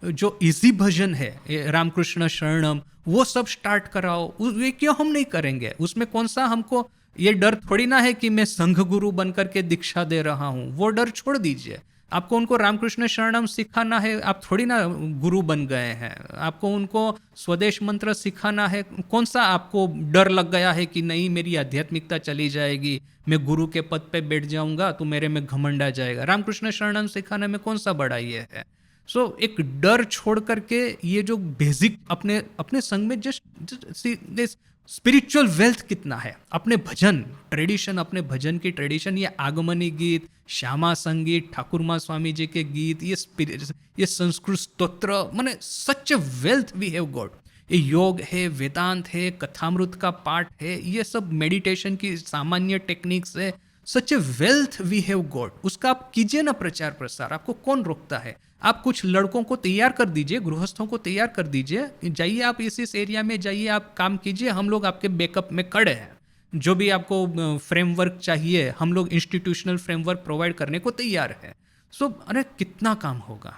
जो इजी भजन है ये रामकृष्ण शरणम, वो सब स्टार्ट कराओ। ये क्यों हम नहीं करेंगे? उसमें कौन सा हमको ये डर थोड़ी ना है कि मैं संघ गुरु बनकर के दीक्षा दे रहा हूँ, वो डर छोड़ दीजिए। आपको उनको रामकृष्ण शरणम सिखाना है, आप थोड़ी ना गुरु बन गए हैं। आपको उनको स्वदेश मंत्र सिखाना है, कौन सा आपको डर लग गया है कि नहीं मेरी आध्यात्मिकता चली जाएगी, मैं गुरु के पद पे बैठ जाऊंगा तो मेरे में घमंड आ जाएगा। रामकृष्ण शरणम सिखाने में कौन सा बड़ा ये है? एक डर छोड़ करके ये जो बेसिक अपने अपने संग में जस्ट स्पिरिचुअल वेल्थ कितना है, अपने भजन ट्रेडिशन, अपने भजन की ट्रेडिशन, ये आगमनी गीत, श्यामा संगीत, ठाकुर माँ स्वामी जी के गीत, ये संस्कृत स्तोत्र, माने सच ए वेल्थ वी हैव गॉट। ये योग है, वेदांत है, कथामृत का पाठ है, ये सब मेडिटेशन की सामान्य टेक्निक्स है, सच ए वेल्थ वी हैव गॉट। उसका आप कीजिए ना प्रचार प्रसार, आपको कौन रोकता है? आप कुछ लड़कों को तैयार कर दीजिए, गृहस्थों को तैयार कर दीजिए, जाइए आप इस एरिया में जाइए, आप काम कीजिए, हम लोग आपके बैकअप में खड़े हैं। जो भी आपको फ्रेमवर्क चाहिए, हम लोग इंस्टीट्यूशनल फ्रेमवर्क प्रोवाइड करने को तैयार है। अरे कितना काम होगा।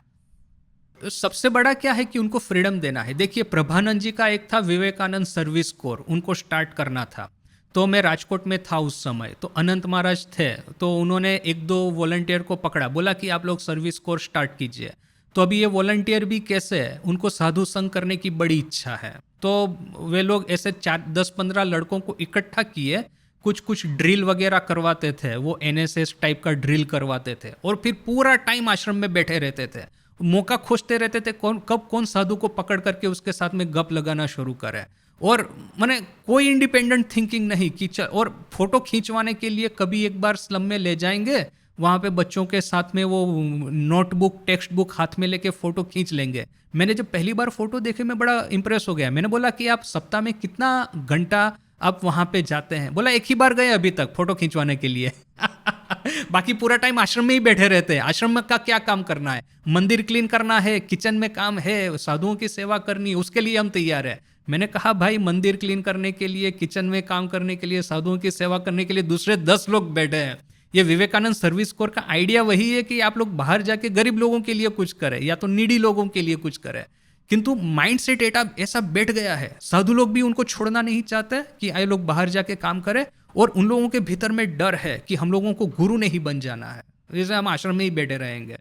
सबसे बड़ा क्या है कि उनको फ्रीडम देना है। देखिए, प्रभानंद जी का एक था विवेकानंद सर्विस कोर, उनको स्टार्ट करना था। तो मैं राजकोट में था उस समय, तो अनंत महाराज थे, तो उन्होंने एक दो वॉलंटियर को पकड़ा, बोला कि आप लोग सर्विस कोर स्टार्ट कीजिए। तो अभी ये वॉलंटियर भी कैसे है, उनको साधु संग करने की बड़ी इच्छा है, तो वे लोग ऐसे 10-15 लड़कों को इकट्ठा किए, कुछ कुछ ड्रिल वगैरह करवाते थे, वो एनएसएस टाइप का ड्रिल करवाते थे, और फिर पूरा टाइम आश्रम में बैठे रहते थे, मौका खोजते रहते थे कौन साधु को पकड़ करके उसके साथ में गप लगाना शुरू करे। और मैंने कोई इंडिपेंडेंट थिंकिंग नहीं की। और फोटो खींचवाने के लिए कभी एक बार स्लम में ले जाएंगे, वहां पे बच्चों के साथ में वो नोटबुक टेक्स्ट बुक हाथ में लेके फोटो खींच लेंगे। मैंने जब पहली बार फोटो देखे मैं बड़ा इंप्रेस हो गया। मैंने बोला कि आप सप्ताह में कितना घंटा आप वहां पे जाते हैं? बोला एक ही बार गए अभी तक फोटो खींचवाने के लिए। बाकी पूरा टाइम आश्रम में ही बैठे रहते हैं। आश्रम में का क्या काम करना है? मंदिर क्लीन करना है, किचन में काम है, साधुओं की सेवा करनी है, उसके लिए हम तैयार है। मैंने कहा भाई मंदिर क्लीन करने के लिए, किचन में काम करने के लिए, साधुओं की सेवा करने के लिए दूसरे 10 लोग बैठे हैं। ये विवेकानंद सर्विस कोर का आइडिया वही है कि आप लोग बाहर जाके गरीब लोगों के लिए कुछ करें, या तो नीडी लोगों के लिए कुछ करें। किंतु माइंड सेट ऐसा बैठ गया है, साधु लोग भी उनको छोड़ना नहीं चाहते कि आए लोग बाहर जाके काम करें, और उन लोगों के भीतर में डर है कि हम लोगों को गुरु नहीं बन जाना है, जैसे हम आश्रम में ही बैठे रहेंगे।